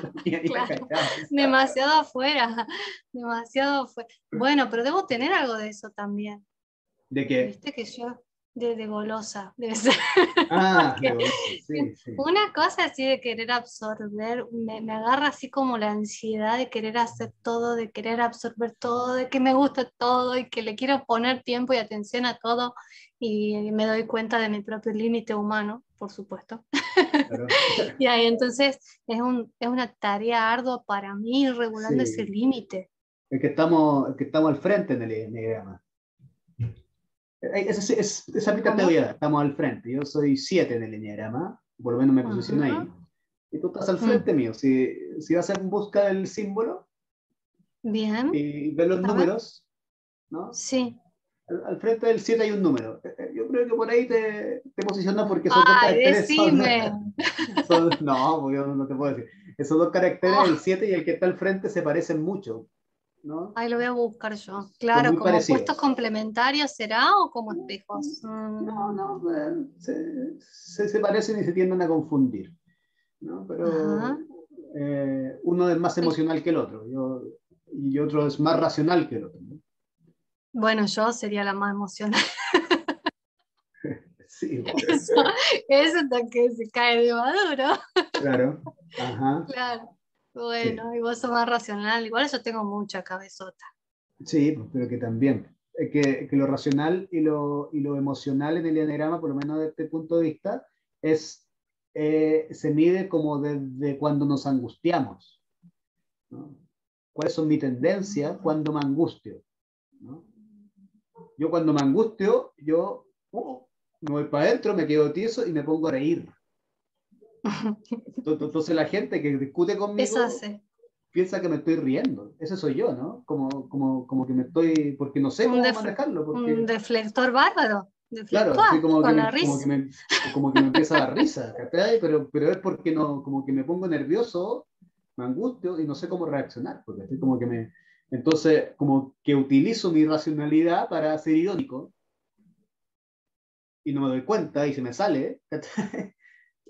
demasiado afuera, demasiado afuera. Bueno, pero debo tener algo de eso también. ¿De qué? Viste que yo, de golosa, debe ser. Ah, de Porque goloso, sí, sí. una cosa así de querer absorber, me agarra así como la ansiedad de querer hacer todo, de querer absorber todo, de que me gusta todo y que le quiero poner tiempo y atención a todo y me doy cuenta de mi propio límite humano, por supuesto. Claro. Y ahí entonces es una tarea ardua para mí ir regulando ese Sí, límite. es que estamos al frente en el enneagrama. Esa mitad te voy ¿Cómo? a dar, estamos al frente. Yo soy 7 en el enneagrama, por lo menos me posiciono Ajá. ahí. Y tú estás al Mm. frente mío. Si vas a buscar el símbolo Bien, y ver los a ver. números, ¿no? Sí. Al frente del 7 hay un número. Yo creo que por ahí te posicionas porque esos dos Ay, caracteres son, decime. no, porque yo no te puedo decir. Esos dos caracteres, el Oh, 7 y el que está al frente, se parecen mucho, ¿no? ahí lo voy a buscar yo. Son Claro, muy como opuestos parecidos. complementarios será o como espejos. No, se parecen y se tienden a confundir, ¿no? Ajá. Pero uno es más El- emocional que el otro, y otro es más racional que el otro, ¿no? Bueno, yo sería la más emocional. Sí, bueno, Eso hasta que se cae de maduro. claro. Ajá. Claro. Sí, Bueno, y vos sos más racional. Igual yo tengo mucha cabezota. sí, pues, pero que también. Que lo racional y lo emocional en el eneagrama, por lo menos desde este punto de vista, es, se mide como desde cuando nos angustiamos, ¿no? ¿Cuáles son mis tendencias cuando me angustio? ¿No? Yo cuando me angustio, me voy para adentro, me quedo tieso y me pongo a reír. Entonces la gente que discute Eso conmigo sí. piensa que me estoy riendo. Ese soy yo, ¿no? Como que me estoy, porque no sé Un, cómo def- manejarlo, un porque, deflector bárbaro. claro, así Deflectuar con la risa. como que me empieza a dar risa, ¿cachai? Pero es porque no, como que me pongo nervioso, me angustio y no sé cómo reaccionar, porque estoy como que me... Entonces, como que utilizo mi racionalidad para ser irónico y no me doy cuenta y se me sale, ¿cachai?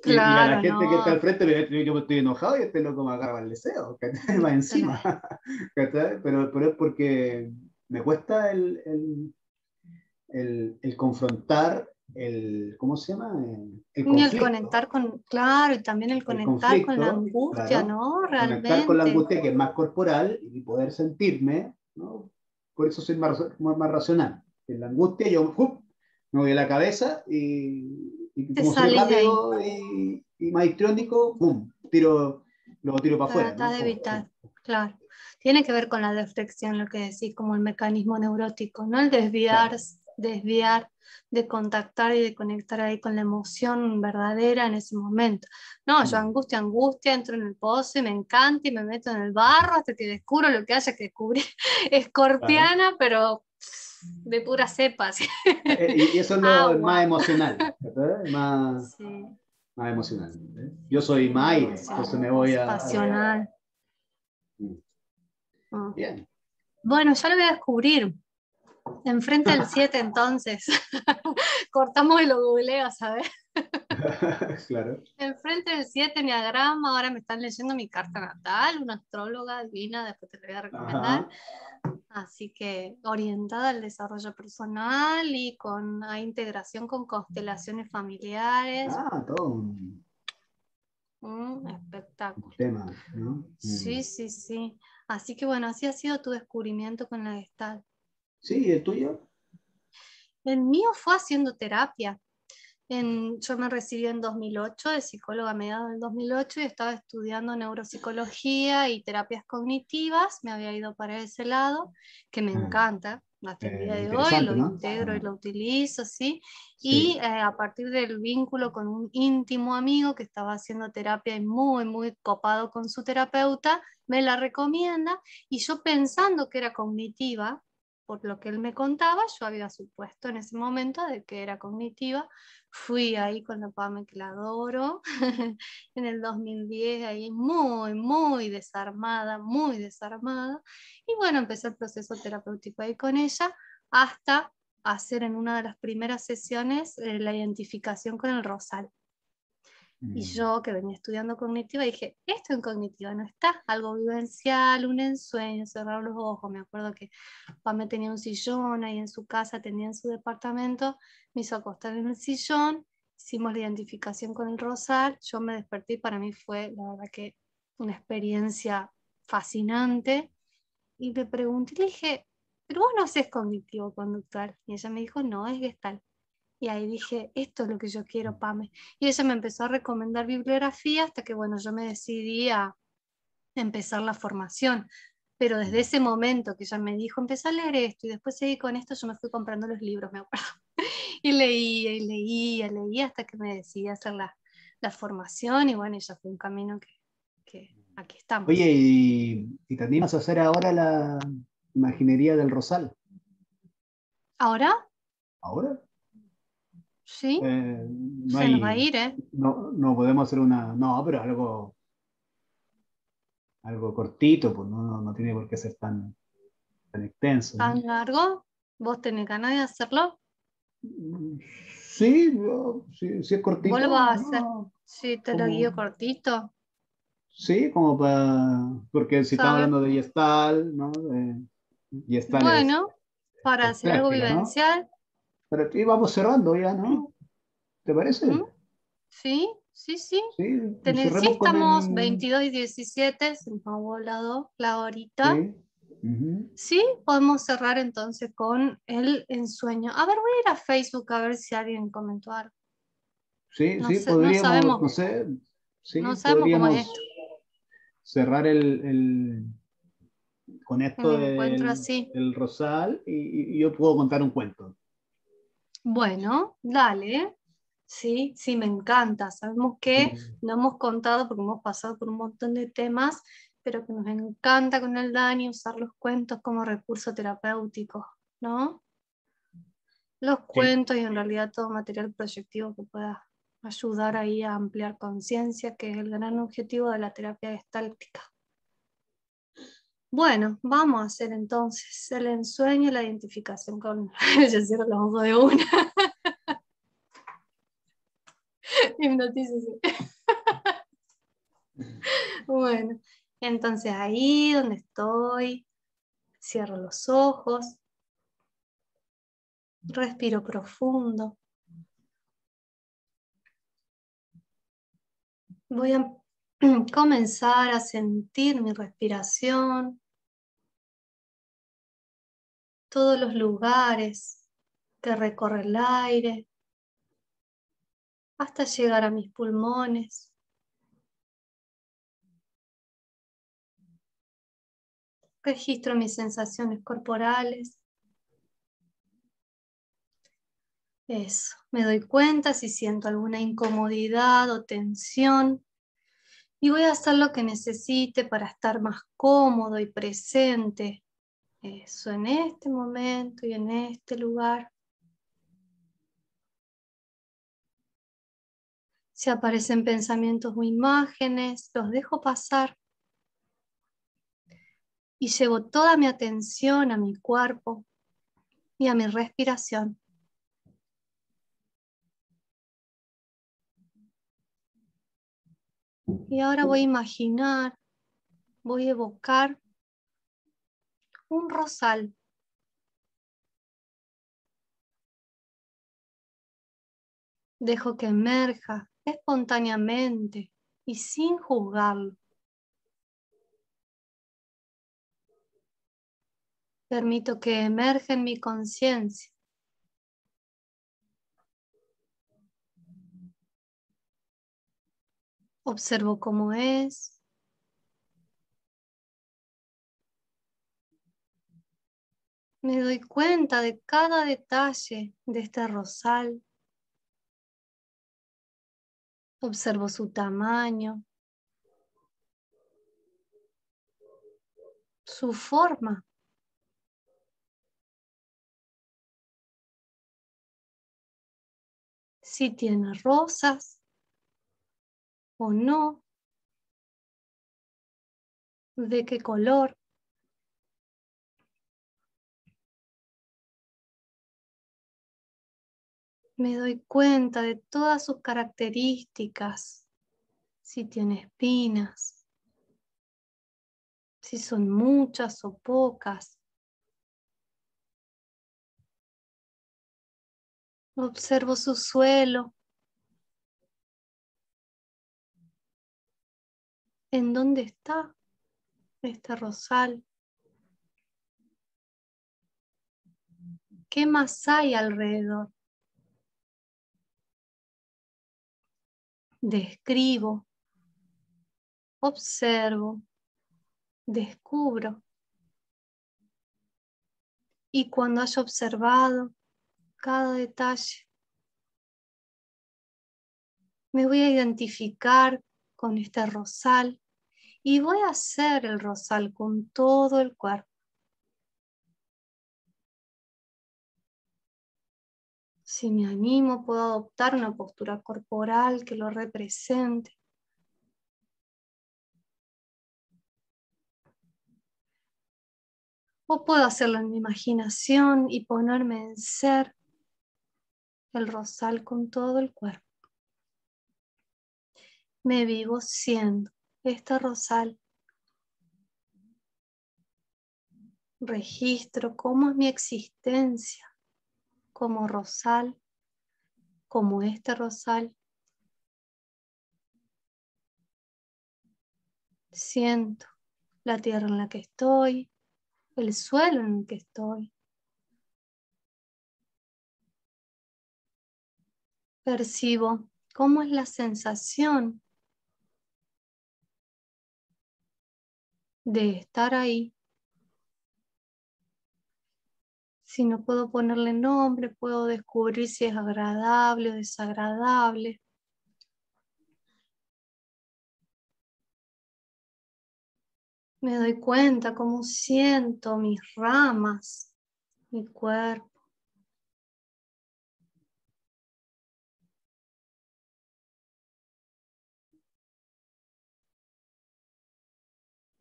Y a la Claro, gente que está al no. frente, yo me estoy enojado y este loco me agarra el deseo, ¿cachai? Va encima, ¿cachai? Pero es porque me cuesta el confrontar ¿cómo se llama? El Y el conflicto. conectar con, claro, y también el El conectar con la conflicto, angustia, claro. ¿no? Conectar con la Realmente. angustia que es más corporal y poder sentirme, ¿no? Por eso soy más racional. En la angustia yo me voy a la cabeza y Te como soy salís de ahí. rápido y maestrónico, ¡pum! Lo tiro para afuera, Tratas ¿no? de ¡Pum! ¡Pum! evitar, claro. Tiene que ver con la deflexión, lo que decís, como el mecanismo neurótico, ¿no? El desviar, Claro. desviar, de contactar y de conectar ahí con la emoción verdadera en ese momento. No, yo Mm. angustia, angustia, entro en el pozo y me encanta y me meto en el barro hasta que descubro lo que haya que descubrir. Claro. Escorpiana, pero de pura cepa, así. Y eso es lo más Agua. emocional, ¿verdad? Sí, Más emocional. ¿Eh? Yo soy sí, más aire, entonces me emocional, voy pasional. Mm. Mm. Bien. Bueno, ya lo voy a descubrir. Enfrente del 7 entonces. Cortamos y lo googleo, ¿sabes? Claro. Enfrente del 7 enneagrama, ahora me están leyendo mi carta natal, una astróloga divina, después te la voy a recomendar. Ajá. Así que orientada al desarrollo personal y con integración con constelaciones familiares. Ah, todo Un un espectáculo. tema, ¿no? Mm. Sí, sí, sí. Así que bueno, así ha sido tu descubrimiento con la Gestalt. Sí, ¿el tuyo? El mío fue haciendo terapia. Yo me recibí en 2008 de psicóloga a mediados del 2008 y estaba estudiando neuropsicología y terapias cognitivas. Me había ido para ese lado, que me Ah, encanta. Hasta el día de hoy interesante, lo ¿no? integro y Ah, lo utilizo, ¿sí? Y sí. a partir del vínculo con un íntimo amigo que estaba haciendo terapia y muy, muy copado con su terapeuta, me la recomienda y yo pensando que era cognitiva, por lo que él me contaba, yo había supuesto en ese momento de que era cognitiva. Fui ahí con la Pame que la adoro, en el 2010, ahí muy, muy desarmada, muy desarmada. Y bueno, empecé el proceso terapéutico ahí con ella hasta hacer en una de las primeras sesiones la identificación con el rosal. Y Mm. yo, que venía estudiando cognitiva, dije, esto en cognitiva no está, algo vivencial, un ensueño, cerrar los ojos. Me acuerdo que Pame tenía un sillón ahí en su casa, tenía en su departamento, me hizo acostar en el sillón, hicimos la identificación con el rosal, yo me desperté y para mí fue, la verdad que, una experiencia fascinante. Y le pregunté, le dije, pero vos no haces cognitivo conductual. Y ella me dijo, no, es Gestalt. Y ahí dije, esto es lo que yo quiero, Pame. Y ella me empezó a recomendar bibliografía hasta que, bueno, yo me decidí a empezar la formación. Pero desde ese momento que ella me dijo, empecé a leer esto y después seguí con esto, yo me fui comprando los libros, me acuerdo. Y leía y leía, leía hasta que me decidí a hacer la formación y bueno, ya fue un camino que aquí Oye, estamos. y te animas a hacer ahora la imaginería del Rosal? Ahora, ¿Ahora? sí, No se nos va a hay, ir, ¿eh? no podemos hacer una, no, pero algo cortito, pues no tiene por qué ser tan extenso, ¿no? Tan largo, vos tenés ganas de hacerlo, Sí, sí es vos lo cortito, vas a hacer. ¿no? Si te lo guío Como, cortito, sí, como para, porque si estamos ¿sabes? hablando de Gestal, ¿no? Gestal Bueno. para es hacer algo práctica, ¿no? vivencial. Pero aquí vamos cerrando ya, ¿no? ¿Te ¿Mm? parece? Sí, sí, sí. Sí, y Sí, cerremos con estamos el... 22 y 17, se nos ha volado la horita. Sí. Ujú. Sí, podemos cerrar entonces con el ensueño. A ver, voy a ir a Facebook a ver si alguien comentó algo. Sí, No sí, sé, no podríamos, no sabemos, sé, sí, no sabemos cómo es podríamos esto. cerrar con El esto encuentro así. del rosal y yo puedo contar un cuento. Bueno, dale. Sí, sí, me encanta. Sabemos que Sí, no hemos contado porque hemos pasado por un montón de temas, pero que nos encanta con el Dani usar los cuentos como recurso terapéutico, ¿no? Los sí, cuentos y en realidad todo material proyectivo que pueda ayudar ahí a ampliar conciencia, que es el gran objetivo de la terapia gestáltica. Bueno, vamos a hacer entonces el ensueño y la identificación con... Yo cierro los ojos de una. Hipnotízese. Bueno, entonces ahí donde estoy, cierro los ojos, respiro profundo. Voy a comenzar a sentir mi respiración, todos los lugares que recorre el aire hasta llegar a mis pulmones. Registro mis sensaciones corporales. Eso, me doy cuenta si siento alguna incomodidad o tensión y voy a hacer lo que necesite para estar más cómodo y presente. Eso, en este momento y en este lugar. Si aparecen pensamientos o imágenes, los dejo pasar y llevo toda mi atención a mi cuerpo y a mi respiración. Y ahora voy a imaginar, voy a evocar un rosal. Dejo que emerja espontáneamente y sin juzgarlo. Permito que emerja en mi conciencia. Observo cómo es. Me doy cuenta de cada detalle de este rosal. Observo su tamaño, su forma. Si tiene rosas o no, de qué color. Me doy cuenta de todas sus características. Si tiene espinas, si son muchas o pocas. Observo su suelo, en dónde está este rosal, qué más hay alrededor. Describo, observo, descubro. Y cuando haya observado cada detalle, me voy a identificar con este rosal y voy a hacer el rosal con todo el cuerpo. Si me animo, puedo adoptar una postura corporal que lo represente. O puedo hacerlo en mi imaginación y ponerme en ser el rosal con todo el cuerpo. Me vivo siendo este rosal. registro cómo es mi existencia como rosal, como este rosal. Siento la tierra en la que estoy, el suelo en el que estoy. Percibo cómo es la sensación de estar ahí. Si no puedo ponerle nombre, puedo descubrir si es agradable o desagradable. Me doy cuenta cómo siento mis ramas, mi cuerpo.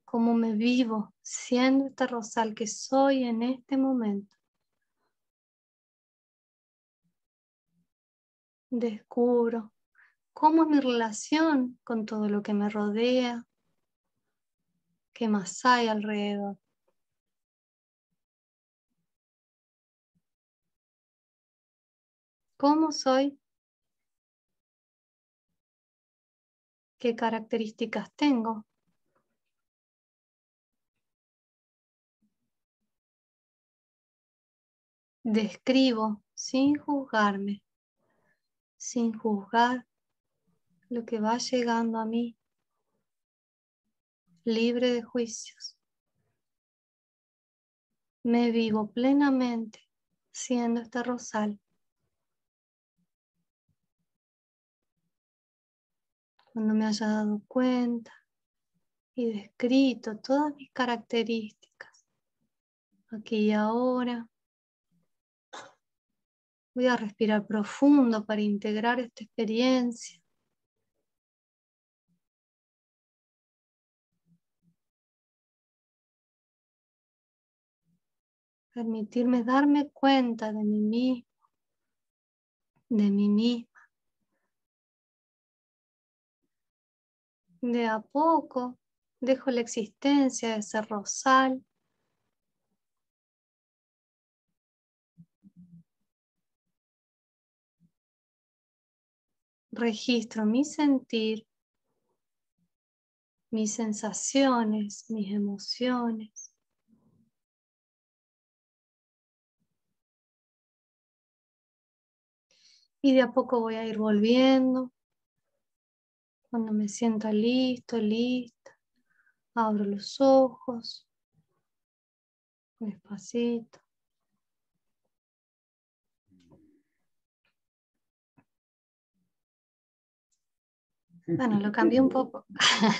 Cómo me vivo siendo este rosal que soy en este momento. Descubro cómo es mi relación con todo lo que me rodea, qué más hay alrededor. ¿Cómo soy? ¿Qué características tengo? Describo sin juzgarme, sin juzgar lo que va llegando a mí, libre de juicios. Me vivo plenamente siendo este rosal. Cuando me haya dado cuenta y descrito todas mis características, aquí y ahora, voy a respirar profundo para integrar esta experiencia. Permitirme darme cuenta de mí mismo, de mí misma. De a poco dejo la existencia de ese rosal. Registro mi sentir, mis sensaciones, mis emociones. Y de a poco voy a ir volviendo. Cuando me sienta listo, lista, abro los ojos, despacito. Bueno, lo cambié un poco,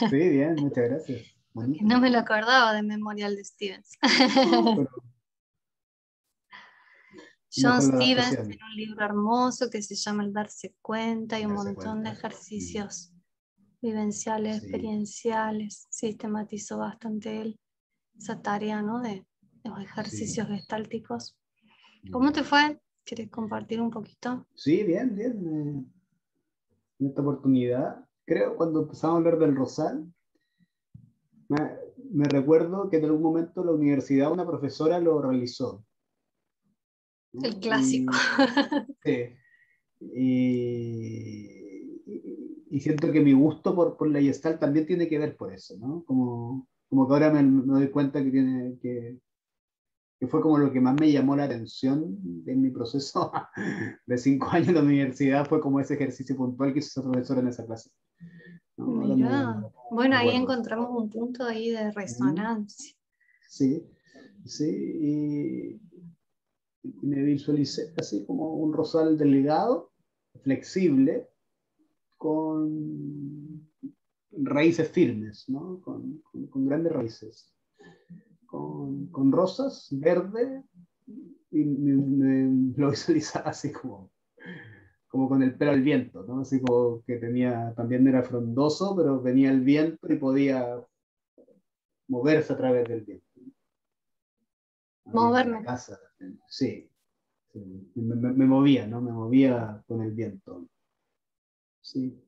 Sí, bien, muchas gracias. porque Bonito. no me lo acordaba de Memorial de Stevens. No, pero John mejor la Stevens adaptación. tiene un libro hermoso que se llama El darse cuenta y un Darse montón de cuenta. ejercicios vivenciales, Sí. experienciales. Sistematizó bastante él esa tarea, ¿no? De los Sí. ejercicios gestálticos. ¿Cómo te fue? ¿Quieres compartir un poquito? Sí, bien, bien. En esta oportunidad, creo, cuando empezamos a hablar del rosal, me, me recuerdo que en algún momento la universidad, una profesora lo realizó, El ¿no? clásico. Sí, y siento que mi gusto por la Gestalt también tiene que ver por eso, ¿no? Como que ahora me doy cuenta que fue como lo que más me llamó la atención en mi proceso de 5 años en la universidad, fue como ese ejercicio puntual que hizo esa profesora en esa clase, ¿no? Ahora Mira, bueno, me ahí acuerdo. encontramos un punto ahí de Mm, resonancia. sí, sí, y me visualicé así como un rosal delgado, flexible, con raíces firmes, ¿no? Con grandes raíces, con rosas, verde, y lo visualizaba así como con el pelo al viento, ¿no? Así como que tenía, también era frondoso, pero venía el viento y podía moverse a través del viento. Había una Moverme. casa, sí, sí. Me movía, ¿no? Me movía con el viento, sí,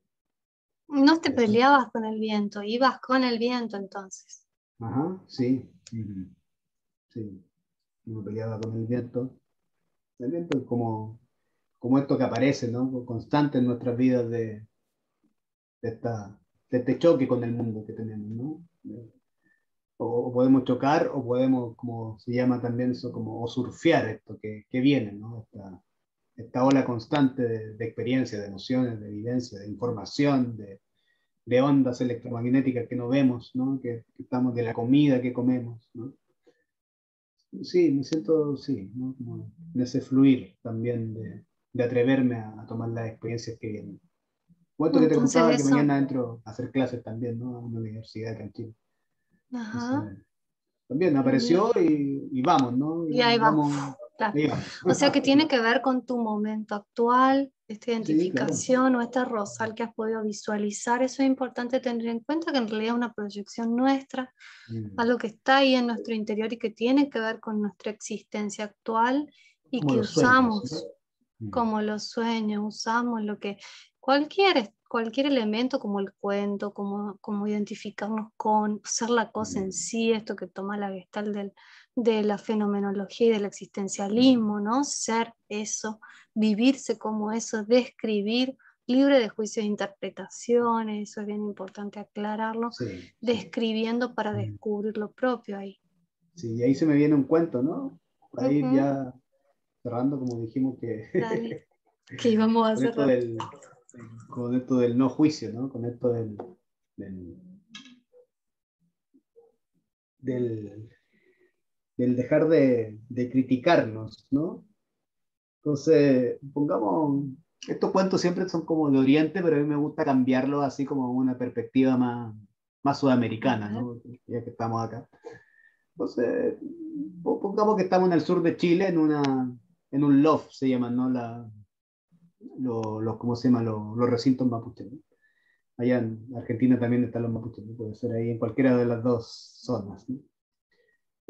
No te eso. peleabas con el viento, ibas con el viento entonces. Ajá, sí. Uh -huh. sí, uno peleaba con el viento. El viento es como esto que aparece, ¿no? Constante en nuestras vidas de, esta, de este choque con el mundo que tenemos, ¿no? O podemos chocar o podemos, como se llama también eso, como o surfear esto que viene, ¿no? Esta ola constante de experiencias, de emociones, de vivencia, de información, de ondas electromagnéticas que no vemos, ¿no? Que estamos de la comida que comemos, ¿no? Sí, me siento, sí, ¿no? Como en ese fluir también de atreverme a tomar las experiencias que vienen. Cuento que te Entonces contaba que eso, mañana entro a hacer clases también, ¿no? A una universidad acá en Chile. ajá, Entonces, también bien. apareció y vamos, ¿no? Y ahí Y vamos. vamos, Claro. ahí vamos. O sea que tiene que ver con tu momento actual, esta Sí, claro. identificación o este rosal que has podido visualizar. Eso es importante tener en cuenta que en realidad es una proyección nuestra, Mm. algo que está ahí en nuestro interior y que tiene que ver con nuestra existencia actual y Como que los sueños, ¿no? usamos Mm. como los sueños, usamos lo que cualquier elemento como el cuento, como identificarnos con, ser la cosa en Mm. sí, esto que toma la Gestalt de la fenomenología y del existencialismo, ¿no? Ser eso, vivirse como eso, describir, libre de juicios e interpretaciones, eso es bien importante aclararlo, Sí, sí. describiendo para Mm. descubrir lo propio ahí. Sí, y ahí se me viene un cuento, ¿no? Para ir Ujú, ya cerrando, como dijimos dale, que que íbamos a con esto cerrar. con esto del no juicio, ¿no? Con esto del, del, del dejar de criticarnos, ¿no? Entonces, pongamos, estos cuentos siempre son como de Oriente, pero a mí me gusta cambiarlo así como una perspectiva más A sudamericana, ver. ¿no? Ya que estamos acá. Entonces, pongamos que estamos en el sur de Chile, en un loft, se llaman, ¿no? ¿Cómo se llama? Los recintos mapuches, ¿no? Allá en Argentina también están los mapuches, ¿no? Puede ser ahí en cualquiera de las dos zonas, ¿no?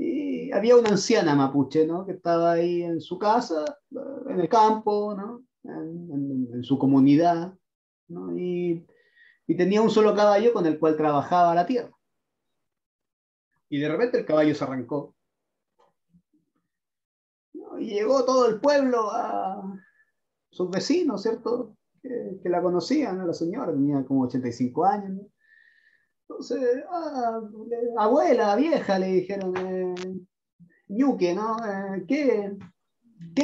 Y había una anciana mapuche, ¿no? Que estaba ahí en su casa, en el campo, ¿no? En su comunidad, ¿no? Y tenía un solo caballo con el cual trabajaba la tierra. Y de repente el caballo se arrancó, ¿no? Y llegó todo el pueblo a sus vecinos, ¿cierto? Que la conocían, ¿no? La señora tenía como 85 años, ¿no? Entonces, abuela, vieja, le dijeron, ñuque, ¿no? Qué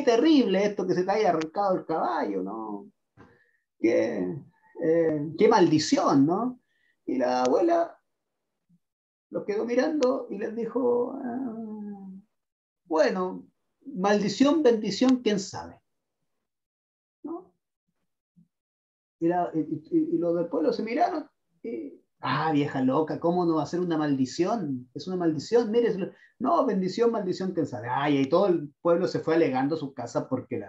terrible esto que se te haya arrancado el caballo, ¿no? Qué, qué maldición, ¿no? Y la abuela los quedó mirando y les dijo, bueno, maldición, bendición, quién sabe, ¿no? Y los del pueblo se miraron y, vieja loca, ¿cómo no va a ser una maldición? Es una maldición, mire, no, bendición, maldición, quién sabe. Ay, y todo el pueblo se fue alegando a su casa porque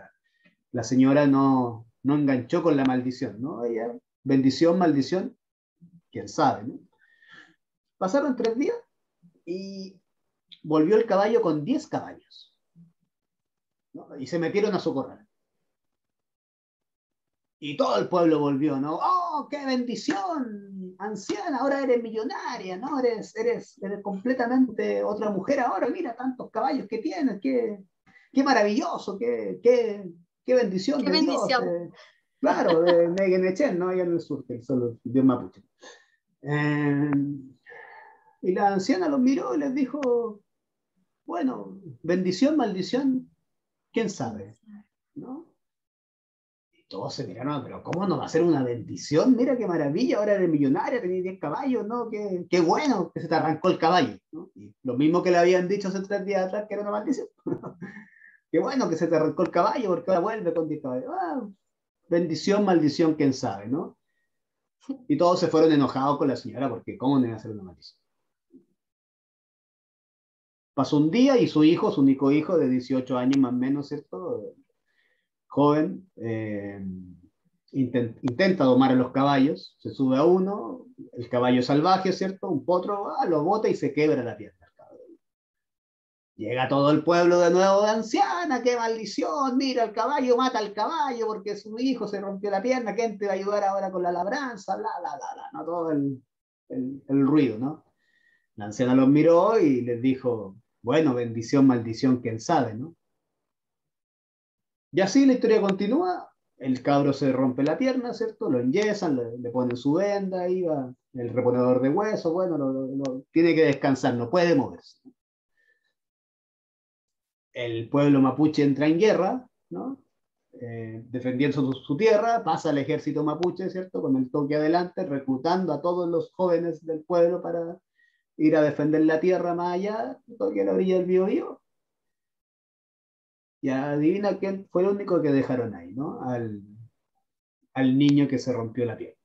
la señora no enganchó con la maldición, ¿no? Ella, bendición, maldición, quién sabe, ¿no? Pasaron 3 días y volvió el caballo con 10 caballos, ¿no? Y se metieron a su corral. Y todo el pueblo volvió, ¿no? ¡Oh, qué bendición! Anciana, ahora eres millonaria, ¿no? Eres completamente otra mujer ahora. Mira tantos caballos que tienes, qué maravilloso, qué bendición Qué de Dios. bendición. Claro, de Neguenechen, ¿no? Allá en el sur, que son los de Mapuche. Eh, y la anciana los miró y les dijo, bueno, bendición, maldición, quién sabe, ¿no? Todos se miraron, pero ¿cómo no va a ser una bendición? Mira qué maravilla, ahora eres millonaria, tenés 10 caballos, ¿no? Qué bueno que se te arrancó el caballo, ¿no? Y lo mismo que le habían dicho hace 3 días atrás, que era una maldición. Qué bueno que se te arrancó el caballo, porque ahora vuelve con 10 caballos. Bendición, maldición, quién sabe, ¿no? Y todos se fueron enojados con la señora, porque ¿cómo no iba a ser una maldición? Pasó un día y su hijo, su único hijo de 18 años más o menos, ¿cierto? Joven, intenta domar a los caballos, se sube a uno, el caballo salvaje, ¿cierto? Un potro, lo bota y se quebra la pierna. Llega todo el pueblo de nuevo de anciana, qué maldición, mira, el caballo mata al caballo porque su hijo se rompió la pierna, ¿quién te va a ayudar ahora con la labranza? Bla, bla, bla, bla, ¿no? Todo el ruido, ¿no? La anciana los miró y les dijo, bueno, bendición, maldición, quién sabe, ¿no? Y así la historia continúa, el cabro se rompe la pierna, ¿cierto? Lo enyesan, le ponen su venda, ahí va el reponedor de huesos, bueno, tiene que descansar, no puede moverse. El pueblo mapuche entra en guerra, ¿no? Defendiendo su tierra, pasa el ejército mapuche, ¿cierto? Con el toque adelante, reclutando a todos los jóvenes del pueblo para ir a defender la tierra más allá, toque a la orilla del Biobío. Y adivina quién fue el único que dejaron ahí, ¿no? Al niño que se rompió la pierna.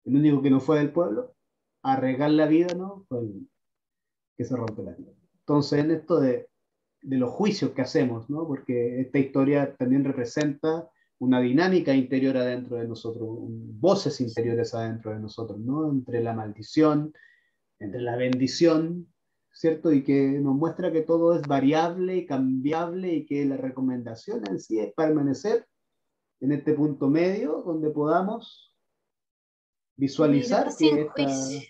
El único que no fue del pueblo a arriesgar la vida, ¿no? Fue el que se rompió la pierna. Entonces, en esto de los juicios que hacemos, ¿no? Porque esta historia también representa una dinámica interior adentro de nosotros, voces interiores adentro de nosotros, ¿no? Entre la maldición, entre la bendición, ¿cierto? Y que nos muestra que todo es variable y cambiable y que la recomendación en sí es permanecer en este punto medio donde podamos Mirar visualizar sin que juicio.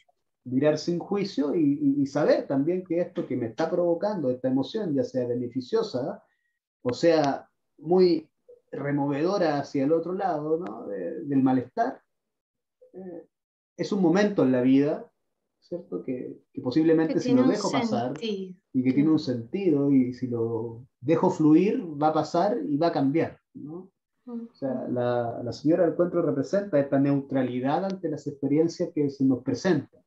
mirar sin juicio y saber también que esto que me está provocando, esta emoción, ya sea beneficiosa o sea muy removedora hacia el otro lado, ¿no? Del malestar, eh, es un momento en la vida, ¿cierto? Que Que posiblemente si tiene lo un dejo pasar sentido. y que tiene un Claro. sentido y si lo dejo fluir va a pasar y va a cambiar, ¿no? O sea, Ujú. la señora del encuentro representa esta neutralidad ante las experiencias que se nos presentan.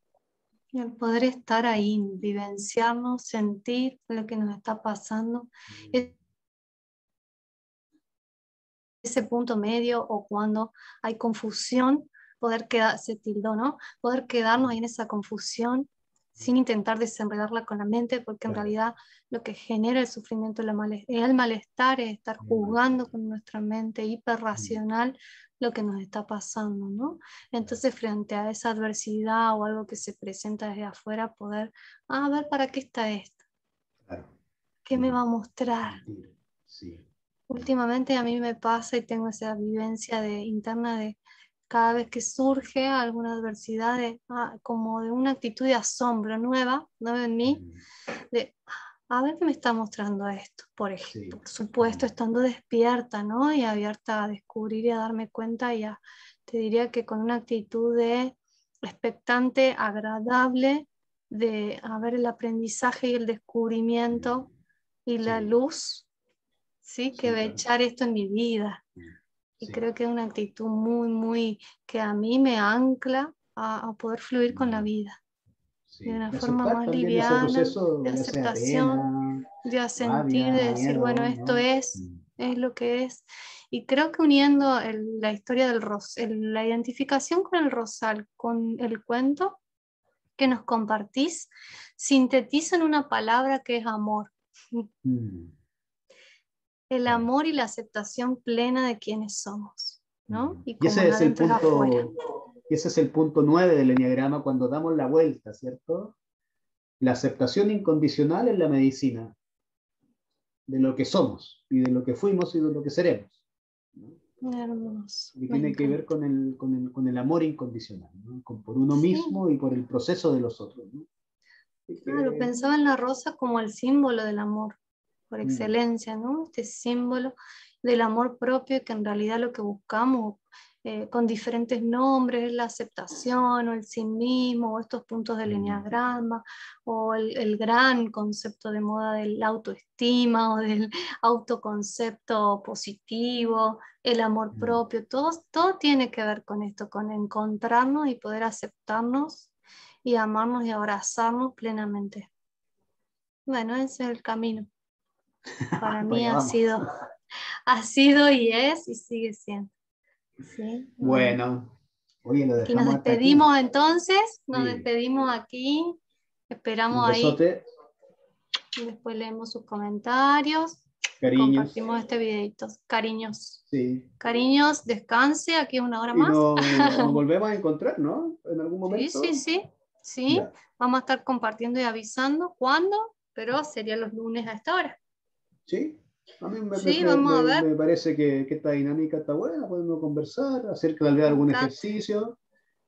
Y el poder estar ahí, vivenciarnos, sentir lo que nos está pasando, ese punto medio o cuando hay confusión, poder quedarse, tildó, ¿no? Poder quedarnos ahí en esa confusión sin intentar desenredarla con la mente, porque en Claro, realidad lo que genera el sufrimiento, el malestar es estar el malestar. juzgando con nuestra mente hiperracional lo que nos está pasando, ¿no? Claro, Entonces, frente a esa adversidad o algo que se presenta desde afuera, poder, a ver, ¿para qué está esto? claro. ¿Qué me va a mostrar? Sentir, sí. Últimamente a mí me pasa y tengo esa vivencia interna de cada vez que surge alguna adversidad, como de una actitud de asombro nueva en mí, de a ver qué me está mostrando esto, Sí. por supuesto, estando despierta, ¿no? Y abierta a descubrir y a darme cuenta, te diría que con una actitud de expectante, agradable, de a ver el aprendizaje y el descubrimiento y la Sí, luz, ¿sí? Que va a súper. echar esto en mi vida. Y Sí. creo que es una actitud muy, que a mí me ancla a poder fluir con la vida de Sí. una Y forma aceptar más también ese liviana, proceso, de ya sea aceptación, pena, de asentir, rabia, de decir, bueno, miedo, esto ¿no? es lo que es. Y creo que uniendo la historia la identificación con el rosal, con el cuento que nos compartís, sintetizan una palabra que es amor. Mm, El claro. amor y la aceptación plena de quienes somos, ¿no? Y Y como ese es es el adentro es afuera. punto, ese es el punto 9 del enneagrama cuando damos la vuelta, ¿cierto? La aceptación incondicional en la medicina de lo que somos y de lo que fuimos y de lo que seremos, ¿no? Hermoso, Que me tiene que ver encanta. con el amor incondicional, ¿no? Por uno Sí, mismo y por el proceso de los otros, ¿no? Y claro, que, pensaba en la rosa como el símbolo del amor, por mm, excelencia, ¿no? Este símbolo del amor propio que en realidad lo que buscamos con diferentes nombres es la aceptación o el sí mismo o estos puntos del mm, eneagrama o el gran concepto de moda del autoestima o del autoconcepto positivo, el amor mm, propio, todo tiene que ver con esto, con encontrarnos y poder aceptarnos y amarnos y abrazarnos plenamente. Bueno, ese es el camino. Para para mí allá vamos. ha sido y es y sigue siendo. Sí, bueno. Bueno, oye, lo Aquí nos dejamos hasta aquí. despedimos entonces, nos Sí, despedimos aquí, un esperamos ahí, besote, después leemos sus comentarios y cariños, compartimos este videito. Cariños, sí. cariños, descanse, aquí es una hora Y más. nos volvemos a encontrar, ¿no? En algún Sí, sí, momento. sí, sí, Ya, vamos a estar compartiendo y avisando cuándo, pero sería los lunes a esta hora. sí. A mí Sí, vamos a ver, me parece que esta dinámica está buena, podemos conversar, hacer tal vez me algún encanta. ejercicio,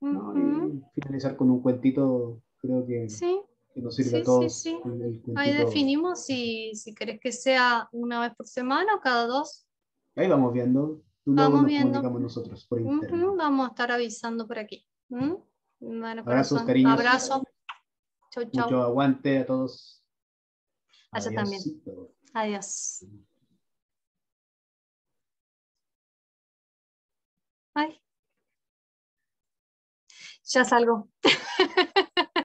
¿no? Ujú. Y finalizar con un cuentito, creo que Sí, que nos sirve a Sí, sí, todos sí. el Ahí cuentito. definimos si querés que sea una vez por semana o cada dos. Ahí vamos viendo. Tú luego Vamos nos viendo. comunicamos nosotros por interno. Ujú, vamos a estar avisando por aquí. ¿Mm? Bueno, Abrazos, corazón. cariños. Abrazo. Chau, Mucho chau. aguante a todos. Allá también. Adiós. Adiós. Ay, ya salgo.